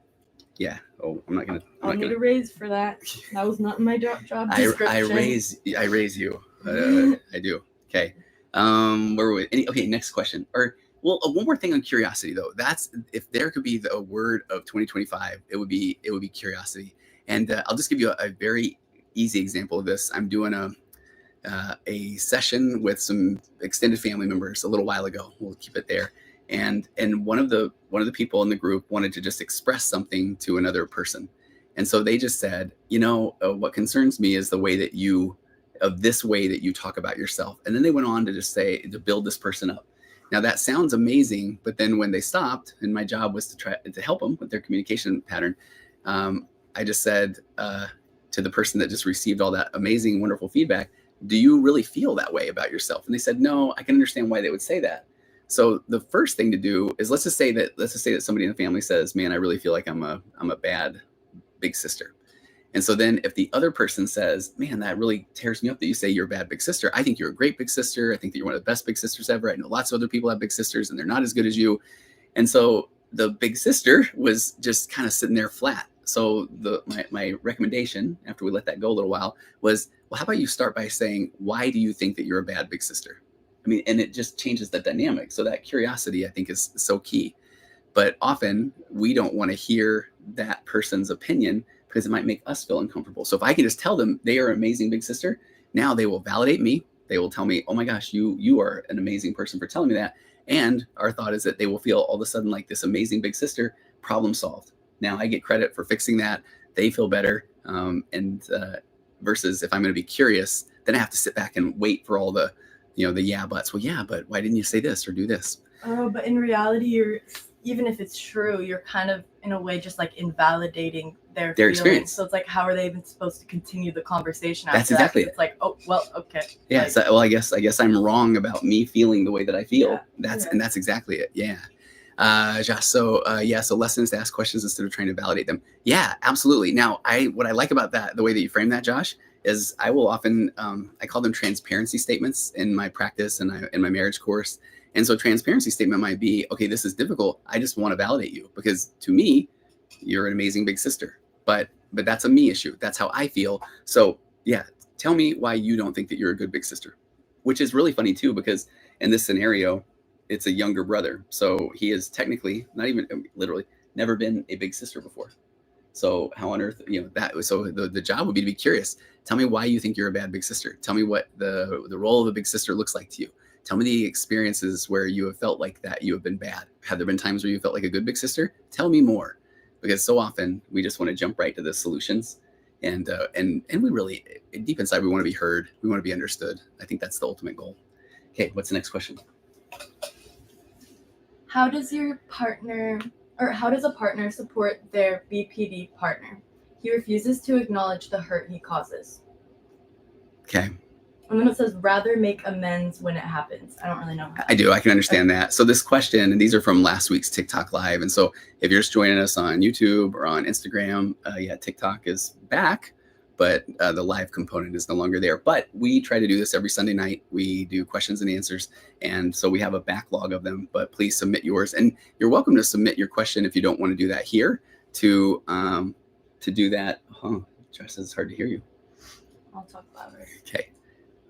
Yeah. Oh, I'm not gonna. I'll need a raise for that. That was not in my job description. I raise you. I do. Okay. Where were we? Okay. Next question. Or one more thing on curiosity though. That's if there could be the word of 2025, it would be curiosity. And I'll just give you a very easy example of this. I'm doing a session with some extended family members a little while ago. We'll keep it there. And one of the people in the group wanted to just express something to another person. And so they just said, what concerns me is the way that you talk about yourself. And then they went on to just say, to build this person up. Now that sounds amazing, but then when they stopped, and my job was to try to help them with their communication pattern, I just said to the person that just received all that amazing, wonderful feedback, do you really feel that way about yourself? And they said, no, I can understand why they would say that. So the first thing to do is let's just say that somebody in the family says, man, I really feel like I'm a bad big sister. And so then if the other person says, man, that really tears me up that you say you're a bad big sister. I think you're a great big sister. I think that you're one of the best big sisters ever. I know lots of other people have big sisters and they're not as good as you. And so the big sister was just kind of sitting there flat. So my recommendation after we let that go a little while was, well, how about you start by saying, why do you think that you're a bad big sister? I mean, and it just changes the dynamic. So that curiosity, I think, is so key. But often we don't want to hear that person's opinion because it might make us feel uncomfortable. So if I can just tell them they are an amazing big sister, now they will validate me. They will tell me, oh my gosh, you are an amazing person for telling me that. And our thought is that they will feel all of a sudden like this amazing big sister, problem solved. Now I get credit for fixing that. They feel better. Versus if I'm going to be curious, then I have to sit back and wait for all the yeah buts. Well, yeah, but why didn't you say this or do this? Oh, but in reality, even if it's true, you're kind of in a way just like invalidating their experience. So it's like, how are they even supposed to continue the conversation after That's exactly that? It's like, oh, well, okay. Yeah. Like, So, I guess I'm wrong about me feeling the way that I feel. Yeah, And that's exactly it. Yeah. Josh, so lessons to ask questions instead of trying to validate them. Yeah, absolutely. Now, what I like about that, the way that you frame that, Josh, is I will often, I call them transparency statements in my practice and in my marriage course. And so transparency statement might be, okay, this is difficult. I just want to validate you because to me, you're an amazing big sister, but that's a me issue. That's how I feel. So yeah, tell me why you don't think that you're a good big sister, which is really funny too, because in this scenario, it's a younger brother. So he is technically not even literally never been a big sister before. So how on earth, so the job would be to be curious. Tell me why you think you're a bad big sister. Tell me what the role of a big sister looks like to you. Tell me the experiences where you have felt like that you have been bad. Have there been times where you felt like a good big sister? Tell me more, because so often we just want to jump right to the solutions, and we really deep inside we want to be heard. We want to be understood. I think that's the ultimate goal. Okay, what's the next question? How does a partner support their BPD partner? He refuses to acknowledge the hurt he causes. Okay. And then it says, rather make amends when it happens. I don't really know how. I do. I can understand that. So this question, and these are from last week's TikTok Live. And so if you're just joining us on YouTube or on Instagram, TikTok is back, but the live component is no longer there. But we try to do this every Sunday night. We do questions and answers. And so we have a backlog of them, but please submit yours. And you're welcome to submit your question if you don't want to do that here to do that. Josh says it's hard to hear you. I'll talk louder. Okay.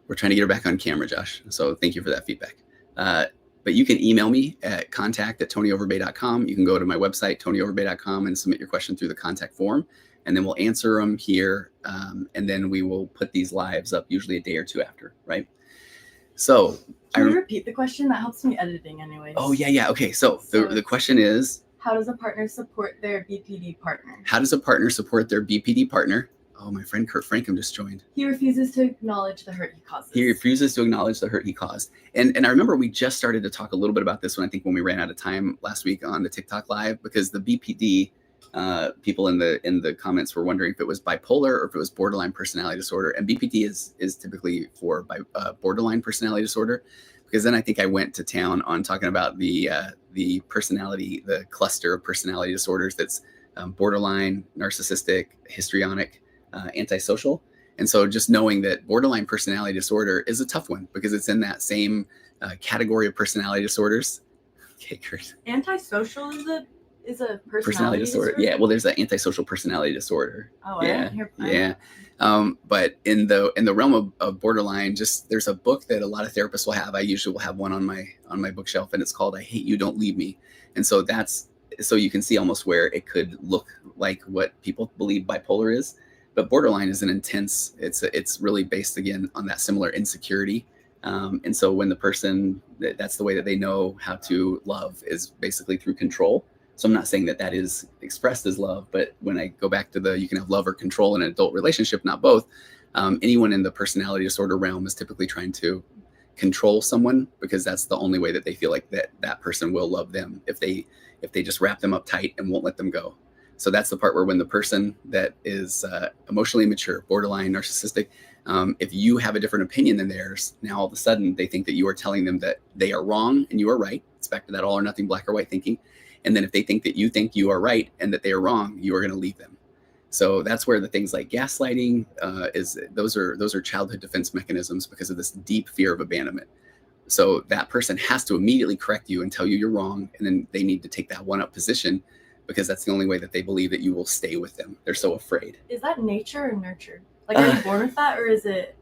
We're trying to get her back on camera, Josh. So thank you for that feedback. But you can email me at contact@tonyoverbay.com. You can go to my website, tonyoverbay.com, and submit your question through the contact form. And then we'll answer them here. And then we will put these lives up usually a day or two after, right? So can you repeat the question? That helps me editing anyways. Oh, yeah. Okay. So the question is, how does a partner support their BPD partner? How does a partner support their BPD partner? Oh, my friend Kurt Frankham just joined. He refuses to acknowledge the hurt he causes. He refuses to acknowledge the hurt he caused. And I remember we just started to talk a little bit about this when we ran out of time last week on the TikTok Live, because the BPD people in the comments were wondering if it was bipolar or if it was borderline personality disorder. And BPD is typically for borderline personality disorder, because then I think I went to town on talking about the personality, the cluster of personality disorders that's borderline, narcissistic, histrionic, antisocial. And so just knowing that borderline personality disorder is a tough one because it's in that same category of personality disorders. Okay, Kurt. Antisocial is a personality disorder? Yeah, well, there's an antisocial personality disorder. Oh, yeah, I didn't but in the realm of borderline, just there's a book that a lot of therapists will have. I usually will have one on my bookshelf, and it's called "I Hate You, Don't Leave Me." And so so you can see almost where it could look like what people believe bipolar is. But borderline is an intense, it's really based again on that similar insecurity. And so when the person, that's the way that they know how to love is basically through control. So I'm not saying that is expressed as love, but when I go back to you can have love or control in an adult relationship, not both. Anyone in the personality disorder realm is typically trying to control someone because that's the only way that they feel like that person will love them if they just wrap them up tight and won't let them go. So that's the part where when the person that is emotionally immature, borderline, narcissistic, if you have a different opinion than theirs, now all of a sudden they think that you are telling them that they are wrong and you are right. It's back to that all or nothing, black or white thinking. And then if they think that you are right and that they are wrong, you are going to leave them. So that's where the things like gaslighting those are childhood defense mechanisms because of this deep fear of abandonment. So that person has to immediately correct you and tell you you're wrong. And then they need to take that one-up position because that's the only way that they believe that you will stay with them. They're so afraid. Is that nature or nurture? Like, are you born with that, or is it?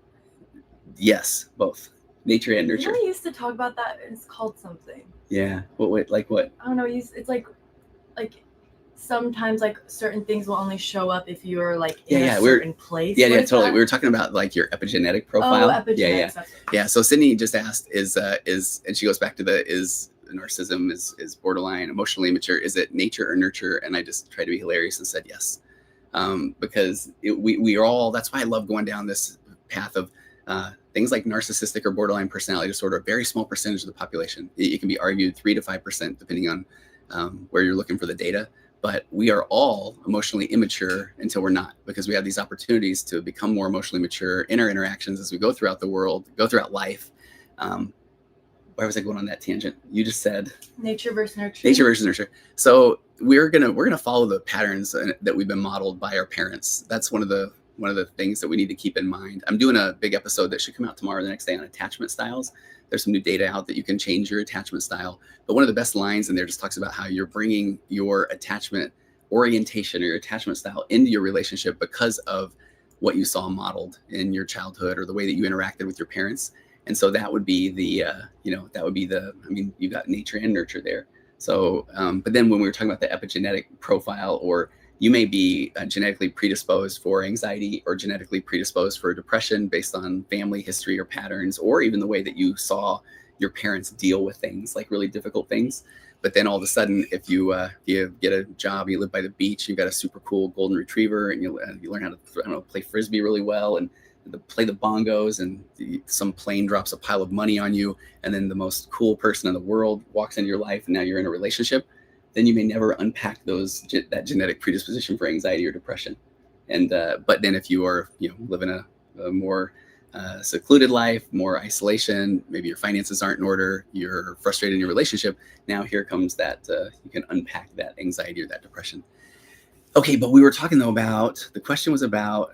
Yes, both. Nature and nurture. You know, we used to talk about that. It's called something. Yeah. What? Like what? I don't know. It's like sometimes like certain things will only show up if you're like in a certain place. Yeah, totally. We were talking about like your epigenetic profile. Oh, epigenetics. Yeah. So Sydney just asked, is and she goes back to is narcissism is borderline, emotionally immature, is it nature or nurture? And I just tried to be hilarious and said yes, because we are all, that's why I love going down this path of things like narcissistic or borderline personality disorder, a very small percentage of the population. It can be argued 3 to 5% depending on where you're looking for the data. But we are all emotionally immature until we're not, because we have these opportunities to become more emotionally mature in our interactions as we go throughout the world, go throughout life. Where was I going on that tangent? You just said nature versus nurture. Nature versus nurture. So we're gonna follow the patterns that we've been modeled by our parents. That's one of the things that we need to keep in mind. I'm doing a big episode that should come out tomorrow or the next day on attachment styles. There's some new data out that you can change your attachment style. But one of the best lines in there just talks about how you're bringing your attachment orientation or your attachment style into your relationship because of what you saw modeled in your childhood or the way that you interacted with your parents. And so that would be you got nature and nurture there. So, but then when we were talking about the epigenetic profile, or you may be genetically predisposed for anxiety or genetically predisposed for depression based on family history or patterns, or even the way that you saw your parents deal with things like really difficult things. But then all of a sudden, if you get a job, you live by the beach, you've got a super cool golden retriever, and you learn how to play Frisbee really well and play the bongos, and some plane drops a pile of money on you, and then the most cool person in the world walks into your life, and now you're in a relationship, then you may never unpack that genetic predisposition for anxiety or depression. And but then if you are living a more secluded life, more isolation, maybe your finances aren't in order, you're frustrated in your relationship, now here comes that you can unpack that anxiety or that depression. Okay, but we were talking though about, the question was about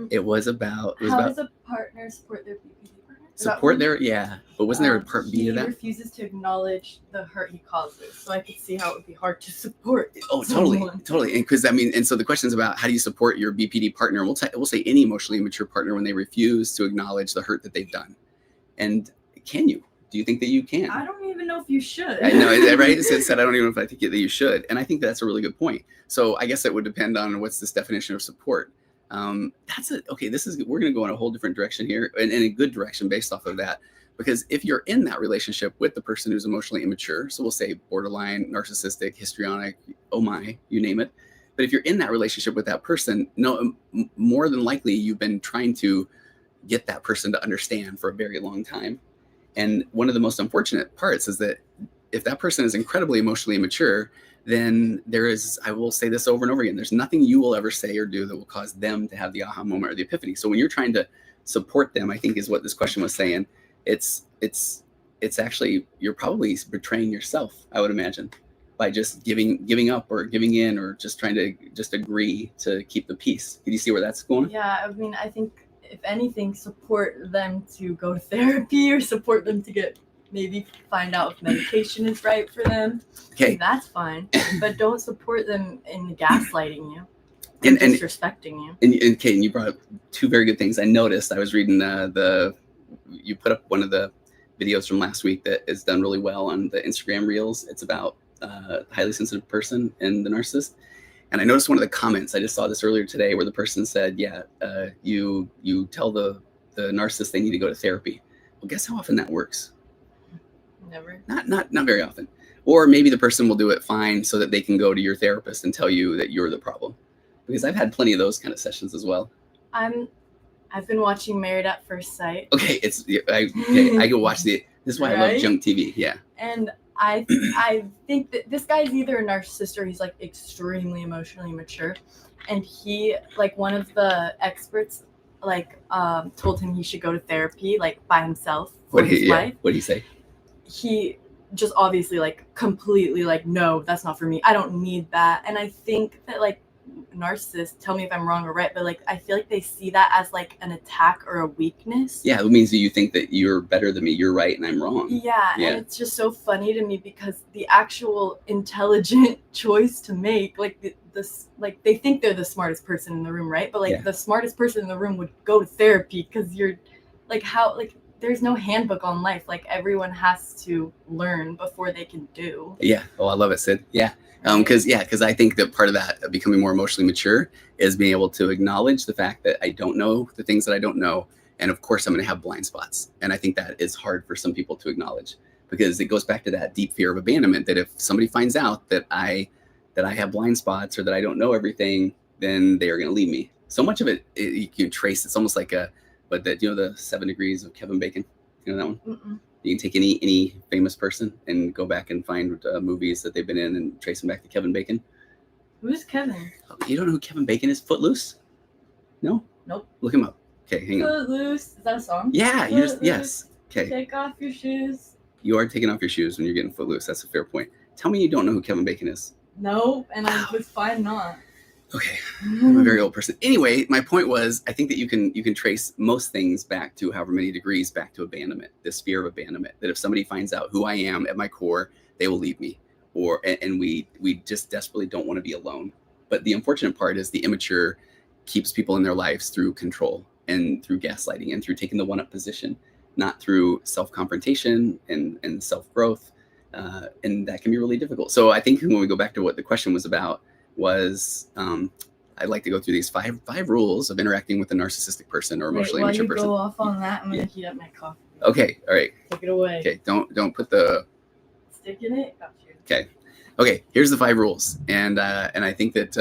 it was about how does a partner support their BPD partner? But wasn't there a part B to that? He refuses to acknowledge the hurt he causes, so I could see how it would be hard to support. Oh, totally. And because and so the question is about how do you support your BPD partner? We'll say any emotionally immature partner when they refuse to acknowledge the hurt that they've done. And can you? Do you think that you can? I don't even know if you should. I know, right? It said I don't even know if I think that you should. And I think that's a really good point. So I guess it would depend on what's this definition of support. We're going to go in a whole different direction here, and in a good direction based off of that, because if you're in that relationship with the person who's emotionally immature, so we'll say borderline, narcissistic, histrionic, oh my, you name it. But if you're in that relationship with that person, more than likely you've been trying to get that person to understand for a very long time. And one of the most unfortunate parts is that if that person is incredibly emotionally immature, then I will say this over and over again, there's nothing you will ever say or do that will cause them to have the aha moment or the epiphany. So when you're trying to support them, I think is what this question was saying, it's actually, you're probably betraying yourself, I would imagine, by just giving up or giving in or just trying to just agree to keep the peace. Did you see where that's going? Yeah, I mean, I think if anything, support them to go to therapy or support them to maybe find out if medication is right for them. Okay. That's fine. But don't support them in gaslighting you and disrespecting you. And Kate, you brought up two very good things. I noticed, I was reading you put up one of the videos from last week that is done really well on the Instagram Reels. It's about a highly sensitive person and the narcissist. And I noticed one of the comments, I just saw this earlier today, where the person said, you tell the narcissist they need to go to therapy. Well, guess how often that works? Never. Not very often. Or maybe the person will do it fine so that they can go to your therapist and tell you that you're the problem. Because I've had plenty of those kind of sessions as well. I've been watching Married at First Sight. Okay, I go watch this is why I love junk TV. Yeah. And I think that this guy's either a narcissist or he's like extremely emotionally mature. And he, like, one of the experts told him he should go to therapy like by himself for his life. What did he say? He just obviously completely no, that's not for me. I don't need that. And I think that narcissists, tell me if I'm wrong or right, but I feel like they see that as an attack or a weakness. Yeah, it means that you think that you're better than me, you're right and I'm wrong. Yeah. And it's just so funny to me because the actual intelligent choice to make, they think they're the smartest person in the room, right? But the smartest person in the room would go to therapy because you're there's no handbook on life. Everyone has to learn before they can do. Yeah. Oh, I love it, Sid. Yeah. Because I think that part of that becoming more emotionally mature is being able to acknowledge the fact that I don't know the things that I don't know. And of course, I'm going to have blind spots. And I think that is hard for some people to acknowledge because it goes back to that deep fear of abandonment, that if somebody finds out that I have blind spots or that I don't know everything, then they are going to leave me. So much of it, you can trace. It's almost like the 7 degrees of Kevin Bacon. You know that one? Mm-mm. You can take any famous person and go back and find movies that they've been in and trace them back to Kevin Bacon. Who's Kevin? Oh, you don't know who Kevin Bacon is? Footloose? No? Nope. Look him up. Okay, hang on. Footloose. Is that a song? Yeah, yes. Okay. Take off your shoes. You are taking off your shoes when you're getting footloose. That's a fair point. Tell me you don't know who Kevin Bacon is. Nope, and I was fine not. Okay, I'm a very old person. Anyway, my point was, I think that you can trace most things back to however many degrees back to abandonment, this fear of abandonment, that if somebody finds out who I am at my core, they will leave me. And we just desperately don't want to be alone. But the unfortunate part is the immature keeps people in their lives through control and through gaslighting and through taking the one-up position, not through self-confrontation and self-growth. And that can be really difficult. So I think when we go back to what the question was about, I'd like to go through these five rules of interacting with a narcissistic person or emotionally immature person. Go off on that, I'm gonna heat up my coffee. Okay, all right. Take it away. Okay, don't put the stick in it. Got you. Okay. Here's the 5 rules, and I think that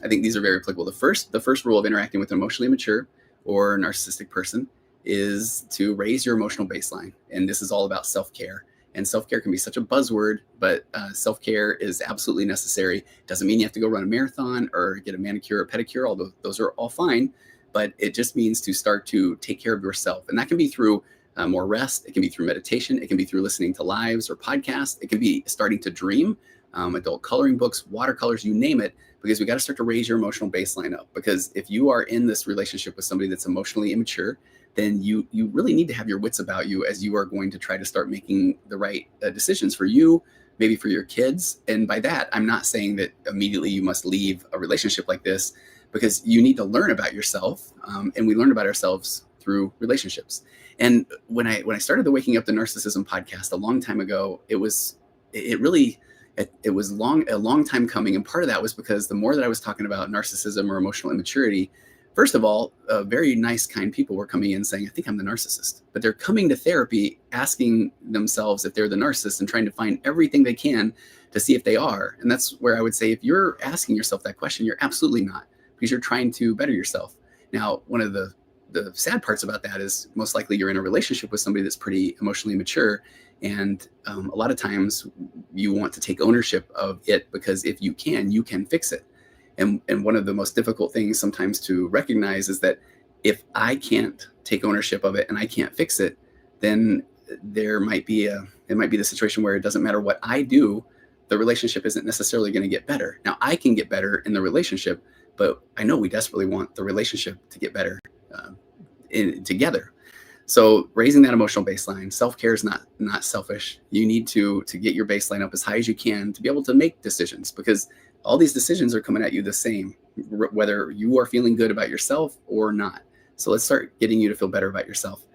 I think these are very applicable. The first rule of interacting with an emotionally immature or narcissistic person is to raise your emotional baseline, and this is all about self-care. And self-care can be such a buzzword, but self-care is absolutely necessary. Doesn't mean you have to go run a marathon or get a manicure or pedicure, although those are all fine. But it just means to start to take care of yourself. And that can be through more rest. It can be through meditation. It can be through listening to lives or podcasts. It can be starting to dream, adult coloring books, watercolors, you name it, because we got to start to raise your emotional baseline up. Because if you are in this relationship with somebody that's emotionally immature, then you really need to have your wits about you as you are going to try to start making the right decisions for you, maybe for your kids. And by that, I'm not saying that immediately you must leave a relationship like this, because you need to learn about yourself. And we learn about ourselves through relationships. And when I started the Waking Up to Narcissism podcast a long time ago, it was a long time coming. And part of that was because the more that I was talking about narcissism or emotional immaturity, first of all, very nice, kind people were coming in saying, I think I'm the narcissist. But they're coming to therapy asking themselves if they're the narcissist and trying to find everything they can to see if they are. And that's where I would say, if you're asking yourself that question, you're absolutely not, because you're trying to better yourself. Now, one of the sad parts about that is most likely you're in a relationship with somebody that's pretty emotionally mature. And a lot of times you want to take ownership of it, because if you can fix it. And one of the most difficult things sometimes to recognize is that if I can't take ownership of it and I can't fix it, then it might be the situation where it doesn't matter what I do, the relationship isn't necessarily going to get better. Now, I can get better in the relationship, but I know we desperately want the relationship to get better together. So raising that emotional baseline, self-care is not selfish. You need to get your baseline up as high as you can to be able to make decisions, because all these decisions are coming at you the same, whether you are feeling good about yourself or not. So let's start getting you to feel better about yourself.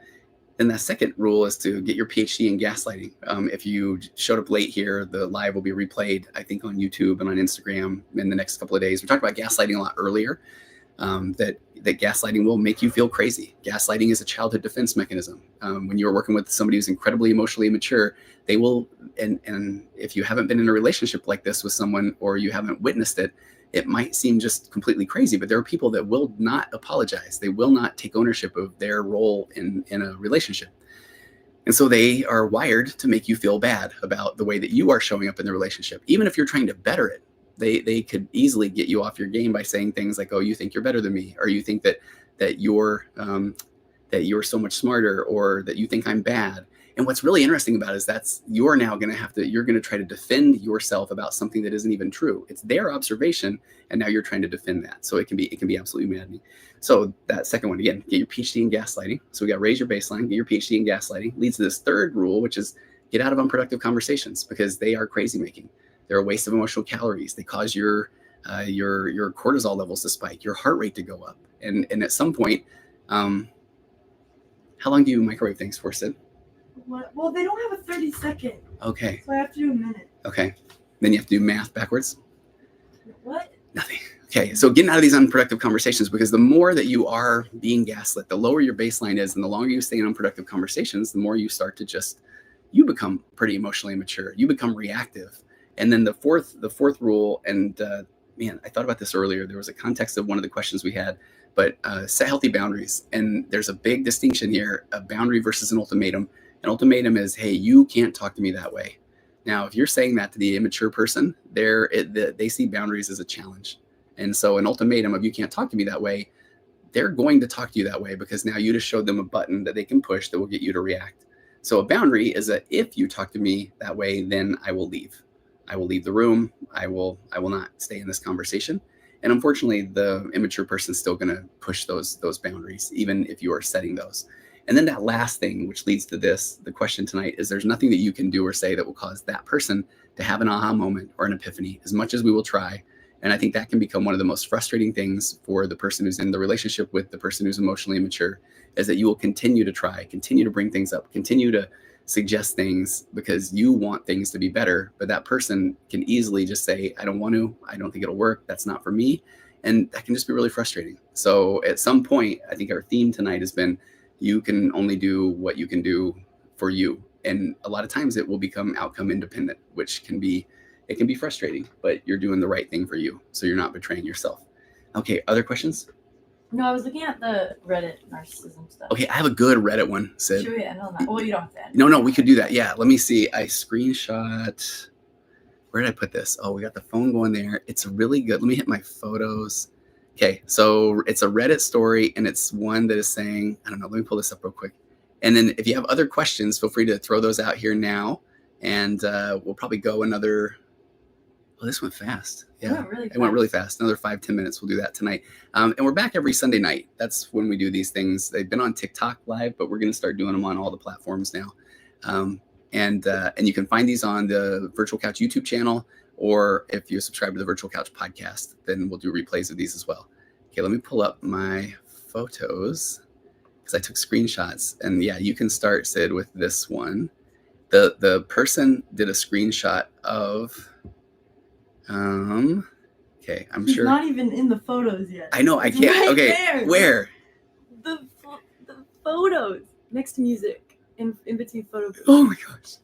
And that second rule is to get your PhD in gaslighting. If you showed up late here, the live will be replayed, I think, on YouTube and on Instagram in the next couple of days. We talked about gaslighting a lot earlier, that gaslighting will make you feel crazy. Gaslighting is a childhood defense mechanism. When you're working with somebody who's incredibly emotionally immature, they will, and if you haven't been in a relationship like this with someone, or you haven't witnessed it, it might seem just completely crazy, but there are people that will not apologize. They will not take ownership of their role in a relationship. And so they are wired to make you feel bad about the way that you are showing up in the relationship. Even if you're trying to better it, they could easily get you off your game by saying things like, oh, you think you're better than me, or you think that you're so much smarter, or that you think I'm bad. And what's really interesting about it is you're going to try to defend yourself about something that isn't even true. It's their observation, and now you're trying to defend that. So it can be absolutely maddening. So that second one, again, get your PhD in gaslighting. So we got raise your baseline, get your PhD in gaslighting. Leads to this third rule, which is get out of unproductive conversations, because they are crazy making. They're a waste of emotional calories. They cause your cortisol levels to spike, your heart rate to go up. And at some point, how long do you microwave things for, Sid? What? Well, they don't have a 30-second. Okay. So I have to do a minute. Okay. Then you have to do math backwards. What? Nothing. Okay. So getting out of these unproductive conversations, because the more that you are being gaslit, the lower your baseline is, and the longer you stay in unproductive conversations, the more you start to you become pretty emotionally immature. You become reactive. And then the fourth rule, and man, I thought about this earlier. There was a context of one of the questions we had, but set healthy boundaries. And there's a big distinction here, a boundary versus an ultimatum. An ultimatum is, hey, you can't talk to me that way. Now, if you're saying that to the immature person, they see boundaries as a challenge. And so an ultimatum of you can't talk to me that way, they're going to talk to you that way, because now you just showed them a button that they can push that will get you to react. So a boundary is that if you talk to me that way, then I will leave. I will leave the room. I will not stay in this conversation. And unfortunately, the immature person is still going to push those boundaries, even if you are setting those. And then that last thing, which leads to the question tonight, is there's nothing that you can do or say that will cause that person to have an aha moment or an epiphany, as much as we will try. And I think that can become one of the most frustrating things for the person who's in the relationship with the person who's emotionally immature, is that you will continue to try, continue to bring things up, continue to suggest things because you want things to be better. But that person can easily just say, I don't want to, I don't think it'll work, that's not for me. And that can just be really frustrating. So at some point, I think our theme tonight has been, you can only do what you can do for you. And a lot of times it will become outcome independent, which can be frustrating, but you're doing the right thing for you. So you're not betraying yourself. Okay, other questions? No, I was looking at the Reddit narcissism stuff. Okay, I have a good Reddit one, Sid. Sure, yeah, no, well, you don't have to. No, we could do that. Yeah, let me see. I screenshot. Where did I put this? Oh, we got the phone going there. It's really good. Let me hit my photos. Okay, so it's a Reddit story, and it's one that is saying, I don't know, let me pull this up real quick. And then if you have other questions, feel free to throw those out here now. And we'll probably go another, oh, this went fast. Yeah, it went really fast. Another 5-10 minutes. We'll do that tonight. And we're back every Sunday night. That's when we do these things. They've been on TikTok live, but we're going to start doing them on all the platforms now. And you can find these on the Virtual Couch YouTube channel, or if you subscribe to the Virtual Couch podcast, then we'll do replays of these as well. Okay, let me pull up my photos because I took screenshots. And yeah, you can start, Sid, with this one. The person did a screenshot of, okay, I'm sure. He's not even in the photos yet. I know, I can't. Right okay, there. Where? The photos next to music in between photos. Oh my gosh.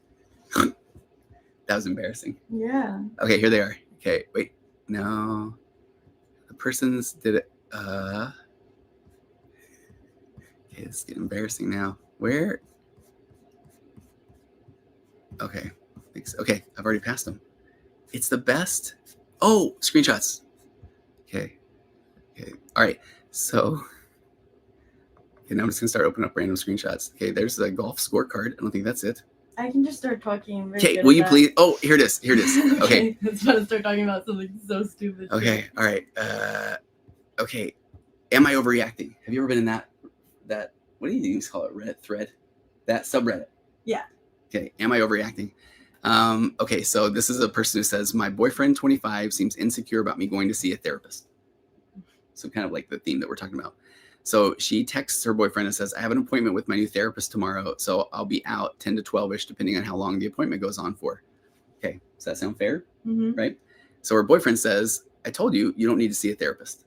That was embarrassing. Yeah. Okay, here they are. Okay, wait. No. The person's did it. Okay, it's getting embarrassing now. Where? Okay. Okay, I've already passed them. It's the best. Oh, screenshots. Okay. All right. So, okay, now I'm just gonna start opening up random screenshots. Okay, there's the golf scorecard. I don't think that's it. I can just start talking. Okay, will you please? Oh, here it is. Here it is. Okay. I was about to start talking about something so stupid. Okay. All right. Okay. Am I overreacting? Have you ever been in that what do you call it? Reddit thread? That subreddit? Yeah. Okay. Am I overreacting? Okay. So this is a person who says, my boyfriend, 25, seems insecure about me going to see a therapist. So kind of like the theme that we're talking about. So she texts her boyfriend and says, I have an appointment with my new therapist tomorrow, so I'll be out 10 to 12-ish, depending on how long the appointment goes on for. Okay, does that sound fair? Mm-hmm. Right? So her boyfriend says, I told you, you don't need to see a therapist.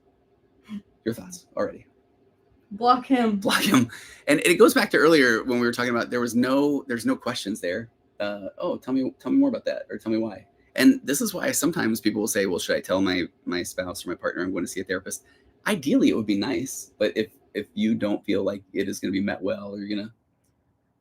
Your thoughts already? Block him. Block him. And it goes back to earlier when we were talking about there's no questions there. Oh, tell me more about that, or tell me why. And this is why sometimes people will say, well, should I tell my spouse or my partner I'm going to see a therapist? Ideally, it would be nice, but if you don't feel like it is going to be met well, or you're gonna,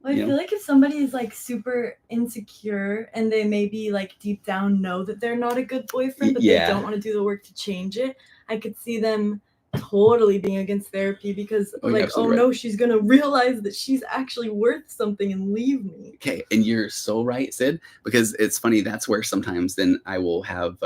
I feel like if somebody is like super insecure and they maybe like deep down know that they're not a good boyfriend, but they don't want to do the work to change it, I could see them totally being against therapy because no, she's gonna realize that she's actually worth something and leave me. Okay, and you're so right, Sid, because it's funny, that's where sometimes then I will have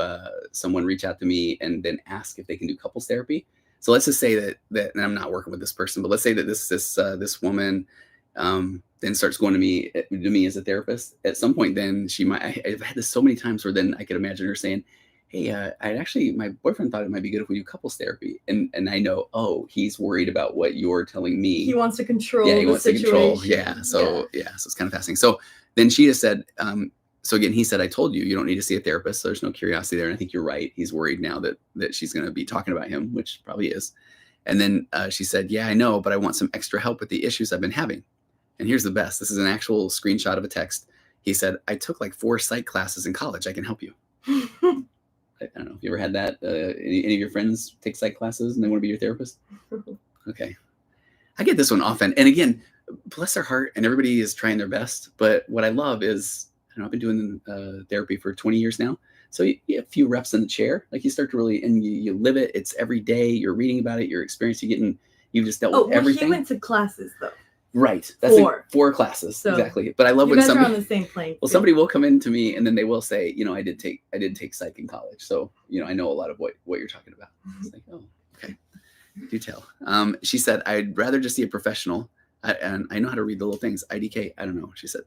someone reach out to me and then ask if they can do couples therapy. So let's just say that and I'm not working with this person, but let's say that this woman then starts going to me as a therapist. At some point, then she might. I've had this so many times where then I could imagine her saying, hey, my boyfriend thought it might be good if we do couples therapy. And I know, oh, he's worried about what you're telling me. He wants to control the wants situation. To control. Yeah. So it's kind of fascinating. So then she just said, so again, he said, I told you, you don't need to see a therapist. So there's no curiosity there. And I think you're right. He's worried now that she's going to be talking about him, which probably is. And then she said, yeah, I know, but I want some extra help with the issues I've been having. And here's the best. This is an actual screenshot of a text. He said, I took like 4 psych classes in college. I can help you. I don't know if you ever had that. Any of your friends take psych classes and they want to be your therapist? Okay. I get this one often. And again, bless their heart, and everybody is trying their best. But what I love is, I've been doing therapy for 20 years now. So you get a few reps in the chair. Like you start to really, and you live it. It's every day. You're reading about it. You're experiencing. You've just dealt with everything. He went to classes though. Right. That's 4 classes. So exactly. But I love when somebody are on the same plane. Well, somebody will come in to me and then they will say, I did take psych in college. So, I know a lot of what you're talking about. It's like, oh, okay. Do tell. She said, I'd rather just see a professional. And I know how to read the little things. IDK. I don't know. She said,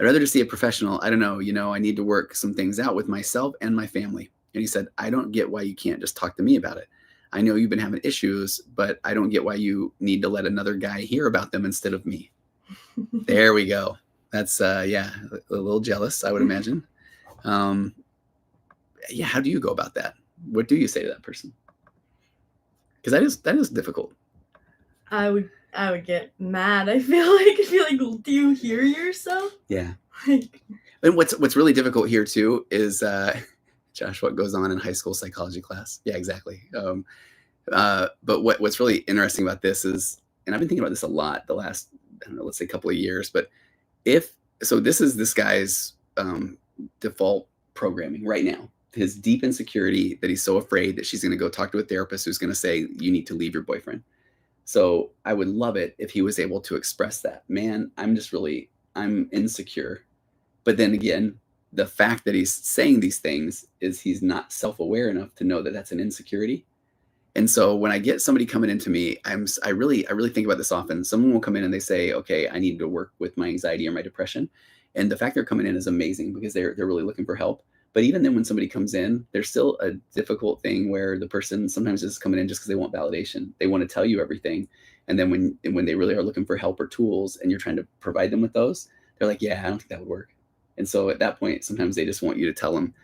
I'd rather just see a professional. I don't know. I need to work some things out with myself and my family. And he said, I don't get why you can't just talk to me about it. I know you've been having issues, but I don't get why you need to let another guy hear about them instead of me. There we go. That's, a little jealous, I would imagine. How do you go about that? What do you say to that person? Because that is difficult. I would get mad. I feel like, do you hear yourself? Yeah. And what's really difficult here too is, Josh, what goes on in high school psychology class? Yeah, exactly. But what's really interesting about this is, and I've been thinking about this a lot the last, let's say couple of years, but this is this guy's default programming right now, his deep insecurity that he's so afraid that she's going to go talk to a therapist who's going to say, you need to leave your boyfriend. So I would love it if he was able to express that, man, I'm insecure. But then again, the fact that he's saying these things is he's not self-aware enough to know that that's an insecurity. And so when I get somebody coming into me, I really think about this often. Someone will come in and they say, okay, I need to work with my anxiety or my depression. And the fact they're coming in is amazing because they're really looking for help. But even then when somebody comes in, there's still a difficult thing where the person sometimes is coming in just because they want validation. They want to tell you everything. And then when they really are looking for help or tools and you're trying to provide them with those, they're like, yeah, I don't think that would work. And so at that point, sometimes they just want you to tell them,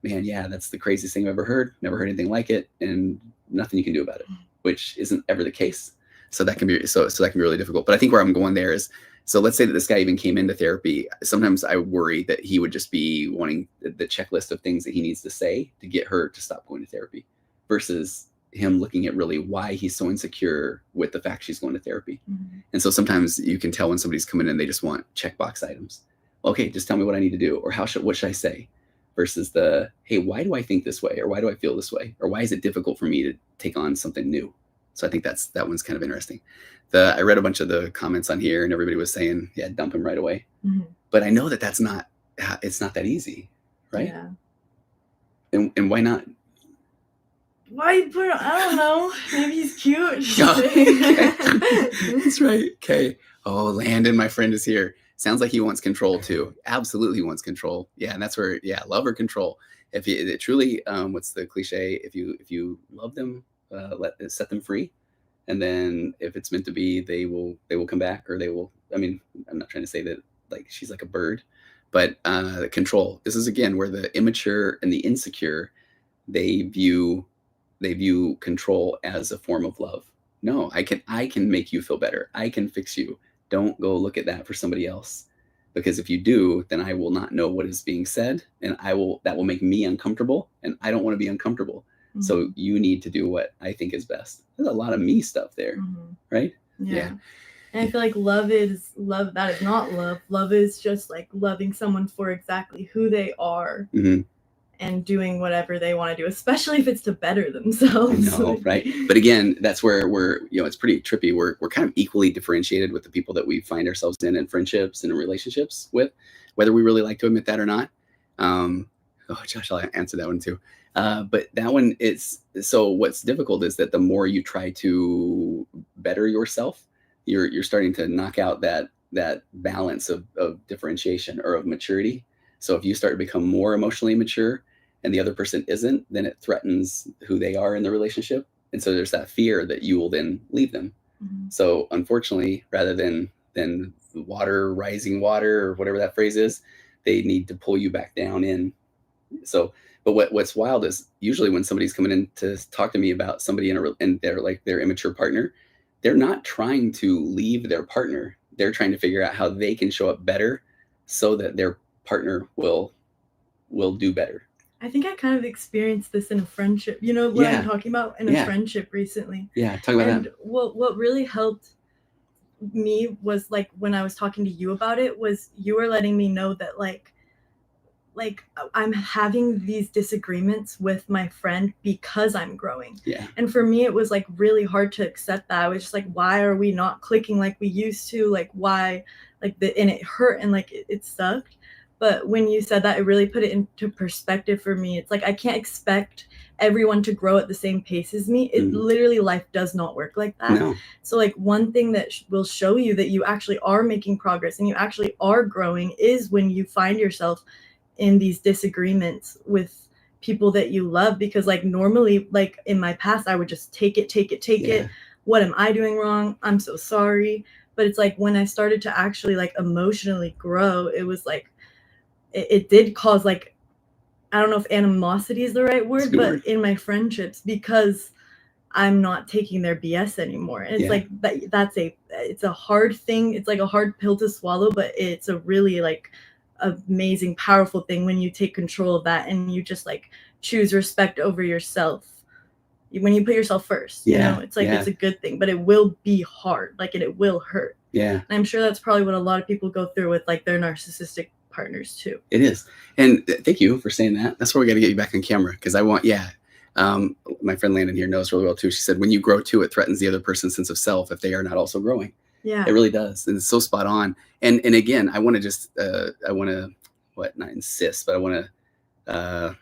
man, yeah, that's the craziest thing I've ever heard. Never heard anything like it. And nothing you can do about it, which isn't ever the case. So that can be, so that can be really difficult. But I think where I'm going there is, so let's say that this guy even came into therapy. Sometimes I worry that he would just be wanting the checklist of things that he needs to say to get her to stop going to therapy versus him looking at really why he's so insecure with the fact she's going to therapy. Mm-hmm. And so sometimes you can tell when somebody's coming in, they just want checkbox items. Okay, just tell me what I need to do, or what should I say? Versus hey, why do I think this way? Or why do I feel this way? Or why is it difficult for me to take on something new? So I think that one's kind of interesting. I read a bunch of the comments on here and everybody was saying, yeah, dump him right away. Mm-hmm. but I know that it's not that easy, right? Yeah. And why not? Why put? I don't know. Maybe he's cute. That's right. Okay. Oh, Landon, my friend, is here. Sounds like he wants control too. Absolutely wants control. Yeah, and that's where, love or control. If you truly, what's the cliche? If you love them, set them free, and then if it's meant to be, they will come back, or they will. I mean, I'm not trying to say that like she's like a bird, but control. This is again where the immature and the insecure, they view control as a form of love. No, I can make you feel better. I can fix you. Don't go look at that for somebody else. Because if you do, then I will not know what is being said, and that will make me uncomfortable, and I don't want to be uncomfortable. Mm-hmm. So you need to do what I think is best. There's a lot of me stuff there, mm-hmm. right? Yeah. And I feel like love. That is not love. Love is just like loving someone for exactly who they are. Mm-hmm. And doing whatever they want to do, especially if it's to better themselves. I know, right? But again, that's where we're, it's pretty trippy. We're kind of equally differentiated with the people that we find ourselves in friendships and in relationships with, whether we really like to admit that or not. Josh, I'll answer that one too. But that one so what's difficult is that the more you try to better yourself, you're starting to knock out that balance of differentiation or of maturity. So if you start to become more emotionally mature and the other person isn't, then it threatens who they are in the relationship. And so there's that fear that you will then leave them. Mm-hmm. So unfortunately, rather than rising water or whatever that phrase is, they need to pull you back down in. So, but what's wild is usually when somebody's coming in to talk to me about somebody and they're like their immature partner, they're not trying to leave their partner. They're trying to figure out how they can show up better so that their partner will do better. I think I kind of experienced this in a friendship. You know what I'm talking about in a friendship recently. Yeah, talk about that. What really helped me was like when I was talking to you about it was you were letting me know that like I'm having these disagreements with my friend because I'm growing. Yeah. And for me, it was like really hard to accept that. I was just like, why are we not clicking like we used to? Like why? And it hurt and like it sucked. But when you said that, it really put it into perspective for me. It's like, I can't expect everyone to grow at the same pace as me. It literally, life does not work like that. No. So like one thing that will show you that you actually are making progress and you actually are growing is when you find yourself in these disagreements with people that you love, because like normally, like in my past, I would just take it. What am I doing wrong? I'm so sorry. But it's like when I started to actually like emotionally grow, it was like, it did cause like, I don't know if animosity is the right word, but in my friendships, because I'm not taking their BS anymore. And it's like, it's a hard thing. It's like a hard pill to swallow, but it's a really like amazing, powerful thing when you take control of that and you just like choose respect over yourself. When you put yourself first, you know, it's like, it's a good thing, but it will be hard. Like it will hurt. Yeah. And I'm sure that's probably what a lot of people go through with like their narcissistic partners too. It is. And thank you for saying that. That's where we got to get you back on camera. Cause I want, my friend Landon here knows really well too. She said, when you grow too, it threatens the other person's sense of self if they are not also growing. Yeah, it really does. And it's so spot on. And again, I want to just, not insist, but I want to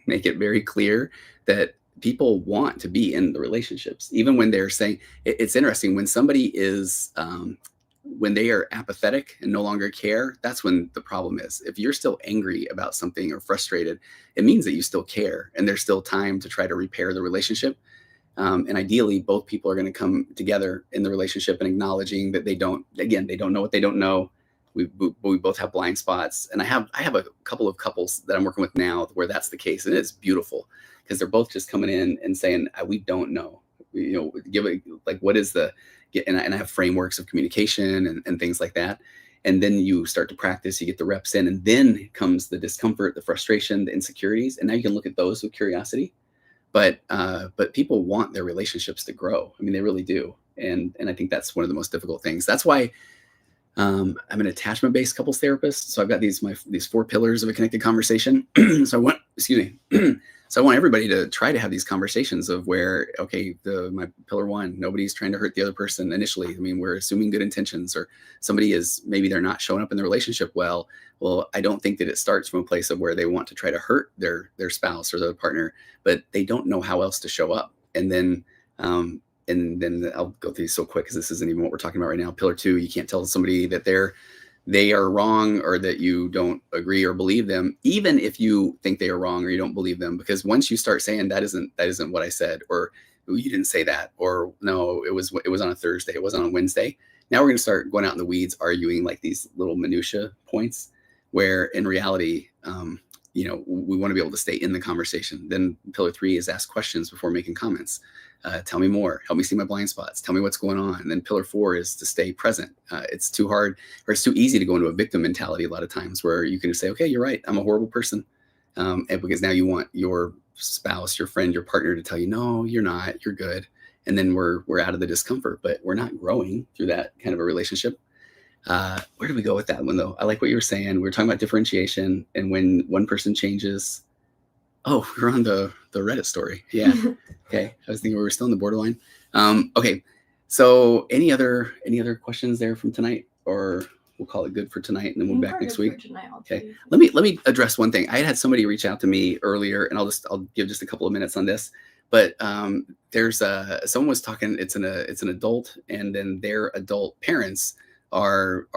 make it very clear that people want to be in the relationships, even when they're saying, it's interesting when somebody is, when they are apathetic and no longer care, that's when the problem is. If you're still angry about something or frustrated, it means that you still care and there's still time to try to repair the relationship. And ideally, both people are going to come together in the relationship and acknowledging that they don't know what they don't know. We both have blind spots. And I have a couple of couples that I'm working with now where that's the case. And it's beautiful because they're both just coming in and saying, we don't know, give it like, what is and I have frameworks of communication and things like that. And then you start to practice, you get the reps in, and then comes the discomfort, the frustration, the insecurities. And now you can look at those with curiosity. But people want their relationships to grow. I mean, they really do. And I think that's one of the most difficult things. That's why I'm an attachment-based couples therapist. So I've got these 4 pillars of a connected conversation. So So I want everybody to try to have these conversations of where, okay, my pillar one, nobody's trying to hurt the other person initially. I mean, we're assuming good intentions, or somebody is, maybe they're not showing up in the relationship well. Well, I don't think that it starts from a place of where they want to try to hurt their spouse or their partner, but they don't know how else to show up. And then I'll go through these so quick because this isn't even what we're talking about right now. Pillar two, you can't tell somebody that they are wrong or that you don't agree or believe them, even if you think they are wrong or you don't believe them, because once you start saying that isn't what I said, or you didn't say that, or no, it was on a Thursday, it wasn't on a Wednesday. Now we're going to start going out in the weeds, arguing like these little minutia points, where in reality, we want to be able to stay in the conversation. Then pillar three is ask questions before making comments. Tell me more, help me see my blind spots, tell me what's going on. And then pillar four is to stay present. It's too hard, or it's too easy to go into a victim mentality a lot of times, where you can just say, okay, you're right, I'm a horrible person. And because now you want your spouse, your friend, your partner to tell you, no, you're not, you're good. And then we're out of the discomfort, but we're not growing through that kind of a relationship. Where do we go with that one though? I like what you were saying. We were talking about differentiation, and when one person changes. Oh, we're on the Reddit story. Yeah. Okay. I was thinking we were still on the borderline. Okay. So any other questions there from tonight, or we'll call it good for tonight and then we'll be back next week. Okay. Let me address one thing. I had somebody reach out to me earlier, and I'll give just a couple of minutes on this, but there's someone was talking, it's an adult, and then their adult parents are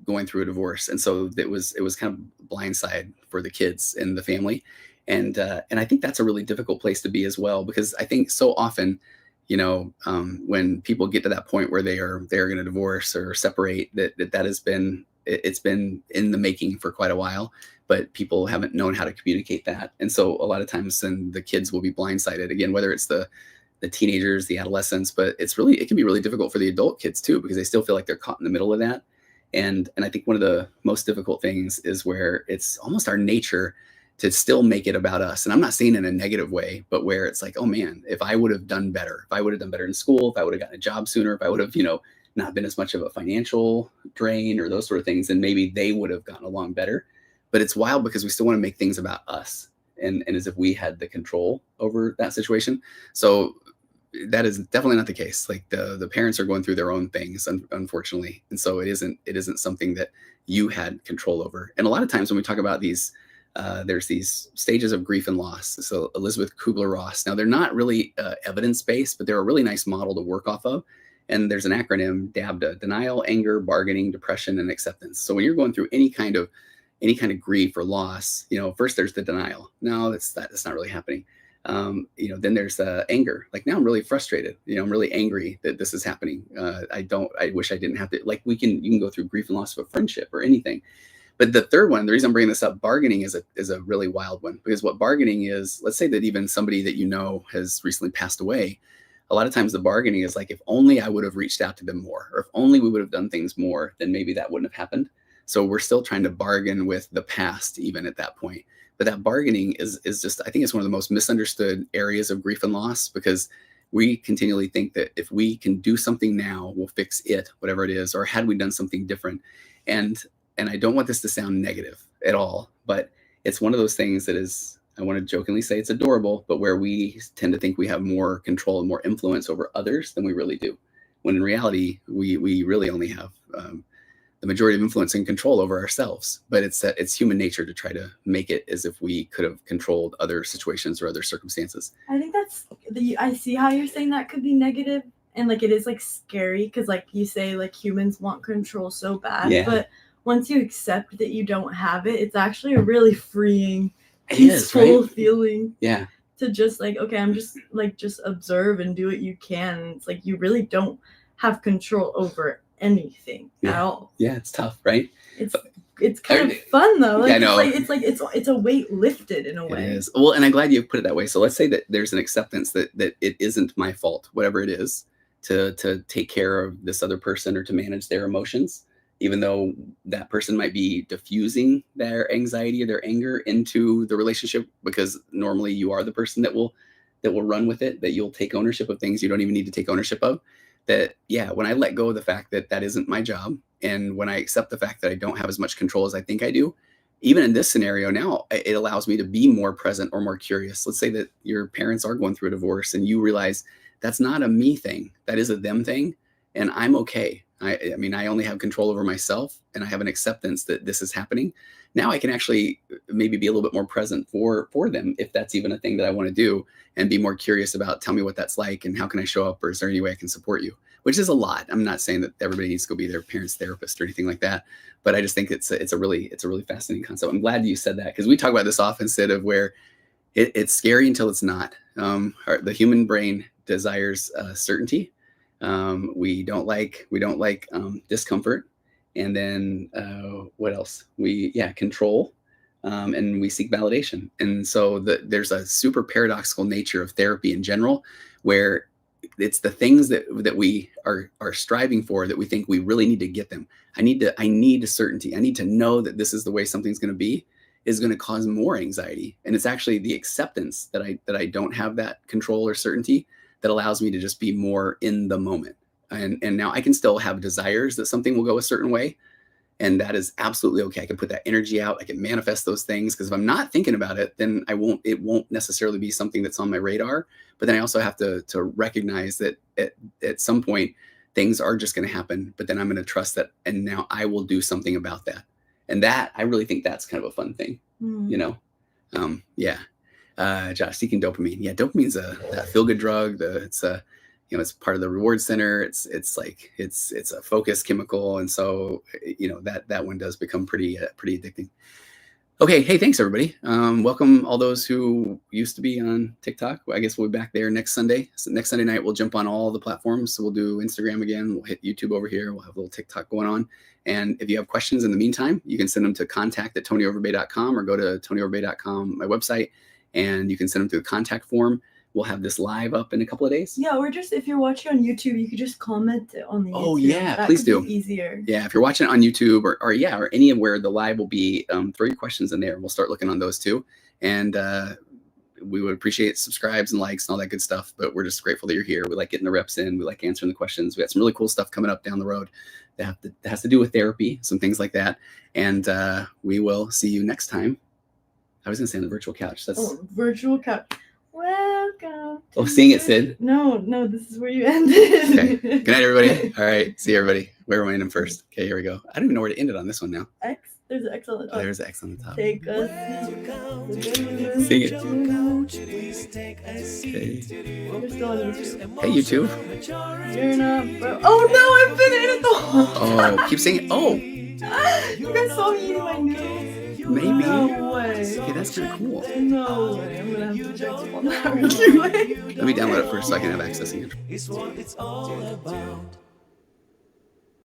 going through a divorce. And so it was kind of blindside for the kids and the family. And I think that's a really difficult place to be as well, because I think so often, when people get to that point where they're going to divorce or separate, that has been, it's been in the making for quite a while, but people haven't known how to communicate that. And so a lot of times then the kids will be blindsided again, whether it's the teenagers, the adolescents, but it can be really difficult for the adult kids too, because they still feel like they're caught in the middle of that. And I think one of the most difficult things is where it's almost our nature to still make it about us. And I'm not saying in a negative way, but where it's like, oh man, if I would have done better, if I would have done better in school, if I would have gotten a job sooner, if I would have, not been as much of a financial drain or those sort of things, then maybe they would have gotten along better. But it's wild because we still want to make things about us, and as if we had the control over that situation. So that is definitely not the case. Like the parents are going through their own things, unfortunately. And so it isn't something that you had control over. And a lot of times when we talk about these, there's these stages of grief and loss. So Elizabeth Kubler-Ross. Now they're not really evidence-based, but they're a really nice model to work off of. And there's an acronym, DABDA: denial, anger, bargaining, depression, and acceptance. So when you're going through any kind of grief or loss, first there's the denial. No, that's not really happening. Then there's anger. Like, now I'm really frustrated. I'm really angry that this is happening. I wish I didn't have to. Like, you can go through grief and loss of a friendship or anything. But the third one, the reason I'm bringing this up, bargaining is a really wild one, because what bargaining is, let's say that even somebody that has recently passed away. A lot of times the bargaining is like, if only I would have reached out to them more, or if only we would have done things more, then maybe that wouldn't have happened. So we're still trying to bargain with the past, even at that point. But that bargaining is just, I think it's one of the most misunderstood areas of grief and loss, because we continually think that if we can do something now, we'll fix it, whatever it is, or had we done something different. And I don't want this to sound negative at all, but it's one of those things that is, I want to jokingly say it's adorable, but where we tend to think we have more control and more influence over others than we really do. When in reality, we really only have the majority of influence and control over ourselves. But it's human nature to try to make it as if we could have controlled other situations or other circumstances. I think I see how you're saying that could be negative, and like it is like scary, because like you say, like humans want control so bad. Yeah. But once you accept that you don't have it, it's actually a really freeing, peaceful feeling. Yeah. To just like, okay, I'm just observe and do what you can. It's like you really don't have control over anything at all. Yeah, it's tough, right? It's kind of fun though. Like, I know. It's a weight lifted in a way. It is. Well, and I'm glad you put it that way. So let's say that there's an acceptance that it isn't my fault, whatever it is, to take care of this other person or to manage their emotions, even though that person might be diffusing their anxiety or their anger into the relationship, because normally you are the person that will run with it, that you'll take ownership of things you don't even need to take ownership of. That, yeah, when I let go of the fact that isn't my job, and when I accept the fact that I don't have as much control as I think I do, even in this scenario now, it allows me to be more present or more curious. Let's say that your parents are going through a divorce and you realize that's not a me thing, that is a them thing, and I'm okay. I mean, I only have control over myself, and I have an acceptance that this is happening. Now I can actually maybe be a little bit more present for them, if that's even a thing that I want to do, and be more curious about, tell me what that's like and how can I show up, or is there any way I can support you? Which is a lot. I'm not saying that everybody needs to go be their parent's therapist or anything like that, but I just think it's a really fascinating concept. I'm glad you said that, because we talk about this often, instead of where it's scary until it's not. The human brain desires certainty. We don't like discomfort, and then what else? Control, and we seek validation. And so there's a super paradoxical nature of therapy in general, where it's the things that we are striving for, that we think we really need to get them. I need a certainty. I need to know that this is the way something's going to be, is going to cause more anxiety. And it's actually the acceptance that I don't have that control or certainty that allows me to just be more in the moment. And now I can still have desires that something will go a certain way, and that is absolutely okay. I can put that energy out. I can manifest those things, because if I'm not thinking about it, then it won't necessarily be something that's on my radar. But then I also have to recognize that at some point things are just going to happen, but then I'm going to trust that, and now I will do something about that. And that, I really think that's kind of a fun thing, you know? Josh, seeking dopamine. Yeah, dopamine's that feel-good drug. It's part of the reward center. It's a focus chemical, and so that one does become pretty addicting. Okay, hey, thanks everybody. Welcome all those who used to be on TikTok. I guess we'll be back there next Sunday. So next Sunday night we'll jump on all the platforms. So we'll do Instagram again. We'll hit YouTube over here. We'll have a little TikTok going on. And if you have questions in the meantime, you can send them to contact@tonyoverbay.com, or go to tonyoverbay.com, my website, and you can send them through the contact form. We'll have this live up in a couple of days. Yeah, or just, if you're watching on YouTube, you could just comment on the YouTube. Oh yeah, please do. Easier. Yeah, if you're watching it on YouTube or anywhere the live will be, throw your questions in there. We'll start looking on those too. And we would appreciate subscribes and likes and all that good stuff. But we're just grateful that you're here. We like getting the reps in. We like answering the questions. We got some really cool stuff coming up down the road that has to do with therapy, some things like that. And we will see you next time. I was going to say on the virtual couch. Virtual couch. Welcome. Oh, sing it, Sid. No, this is where you ended. Okay. Good night, everybody. All right. See you, everybody. Where am I ending first? Okay, here we go. I don't even know where to end it on this one now. X. There's an X on the top. Oh, there's an X on the top. Take a seat. Sing it. Okay. We're still on YouTube. Hey, YouTube. You're not, bro. Oh no, I've been in it the whole time. Oh, keep singing. Oh. You guys saw me eating my noodles. Maybe. No way. Okay, that's kind of cool. No way. I'm gonna have to check up on that anyway. Let me download it first so I can have access again. It's what it's all about.